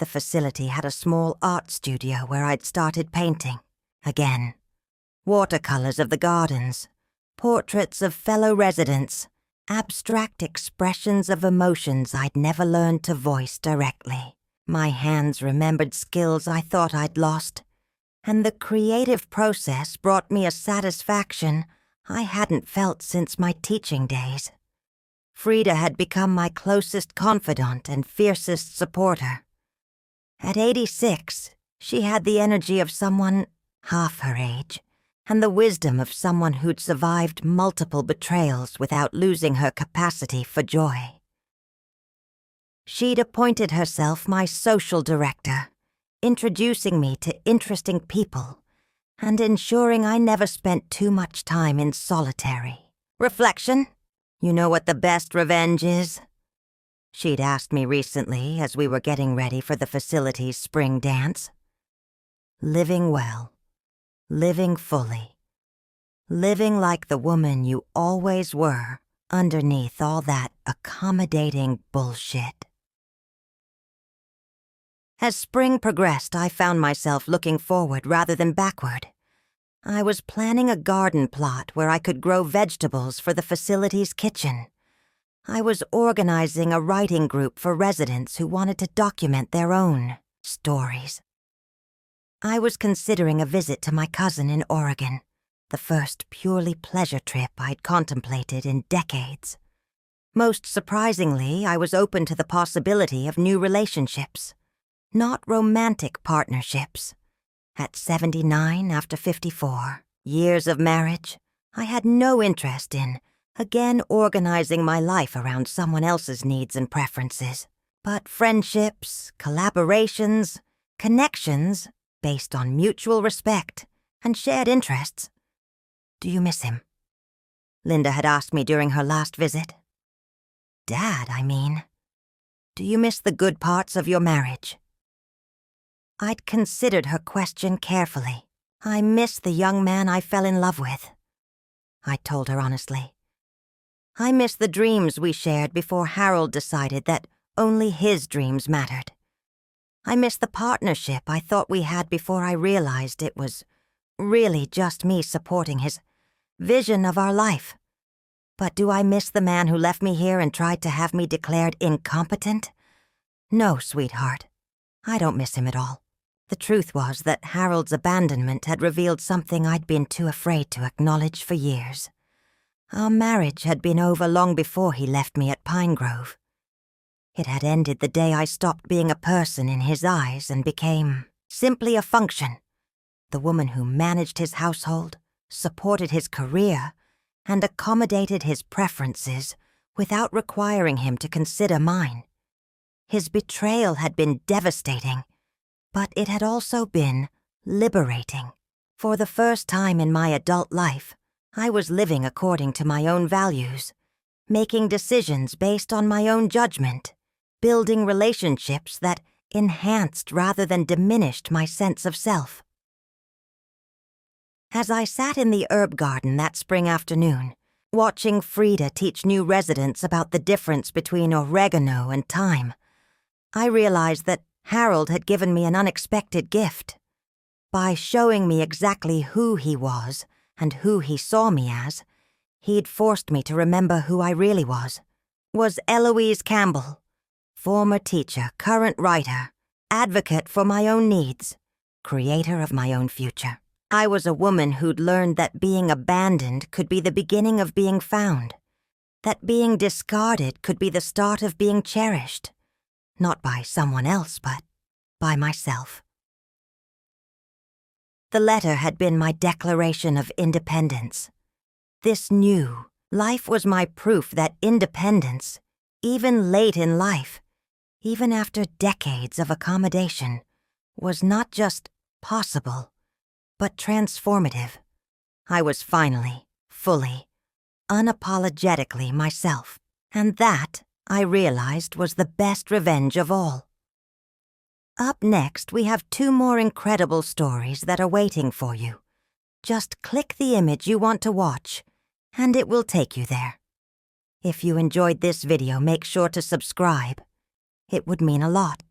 The facility had a small art studio where I'd started painting. Again, watercolors of the gardens, portraits of fellow residents, abstract expressions of emotions I'd never learned to voice directly. My hands remembered skills I thought I'd lost, and the creative process brought me a satisfaction I hadn't felt since my teaching days. Frida had become my closest confidant and fiercest supporter. At 86, she had the energy of someone half her age, and the wisdom of someone who'd survived multiple betrayals without losing her capacity for joy. She'd appointed herself my social director, introducing me to interesting people and ensuring I never spent too much time in solitary reflection. You know what the best revenge is? She'd asked me recently as we were getting ready for the facility's spring dance. Living well, living fully, living like the woman you always were underneath all that accommodating bullshit. As spring progressed, I found myself looking forward rather than backward. I was planning a garden plot where I could grow vegetables for the facility's kitchen. I was organizing a writing group for residents who wanted to document their own stories. I was considering a visit to my cousin in Oregon, the first purely pleasure trip I'd contemplated in decades. Most surprisingly, I was open to the possibility of new relationships, not romantic partnerships. At 79 after 54, years of marriage, I had no interest in again organizing my life around someone else's needs and preferences. But friendships, collaborations, connections based on mutual respect and shared interests. Do you miss him? Linda had asked me during her last visit. Dad, I mean. Do you miss the good parts of your marriage? I'd considered her question carefully. I miss the young man I fell in love with, I told her honestly. I miss the dreams we shared before Harold decided that only his dreams mattered. I miss the partnership I thought we had before I realized it was really just me supporting his vision of our life. But do I miss the man who left me here and tried to have me declared incompetent? No, sweetheart. I don't miss him at all. The truth was that Harold's abandonment had revealed something I'd been too afraid to acknowledge for years. Our marriage had been over long before he left me at Pinegrove. It had ended the day I stopped being a person in his eyes and became simply a function. The woman who managed his household, supported his career, and accommodated his preferences without requiring him to consider mine. His betrayal had been devastating, but it had also been liberating. For the first time in my adult life, I was living according to my own values, making decisions based on my own judgment, building relationships that enhanced rather than diminished my sense of self. As I sat in the herb garden that spring afternoon, watching Frida teach new residents about the difference between oregano and thyme, I realized that Harold had given me an unexpected gift. By showing me exactly who he was and who he saw me as, he'd forced me to remember who I really was Eloise Campbell, former teacher, current writer, advocate for my own needs, creator of my own future. I was a woman who'd learned that being abandoned could be the beginning of being found, that being discarded could be the start of being cherished, not by someone else, but by myself. The letter had been my declaration of independence. This new life was my proof that independence, even late in life, even after decades of accommodation, was not just possible, but transformative. I was finally, fully, unapologetically myself, and that, I realized, was the best revenge of all. Up next, we have 2 more incredible stories that are waiting for you. Just click the image you want to watch, and it will take you there. If you enjoyed this video, make sure to subscribe. It would mean a lot.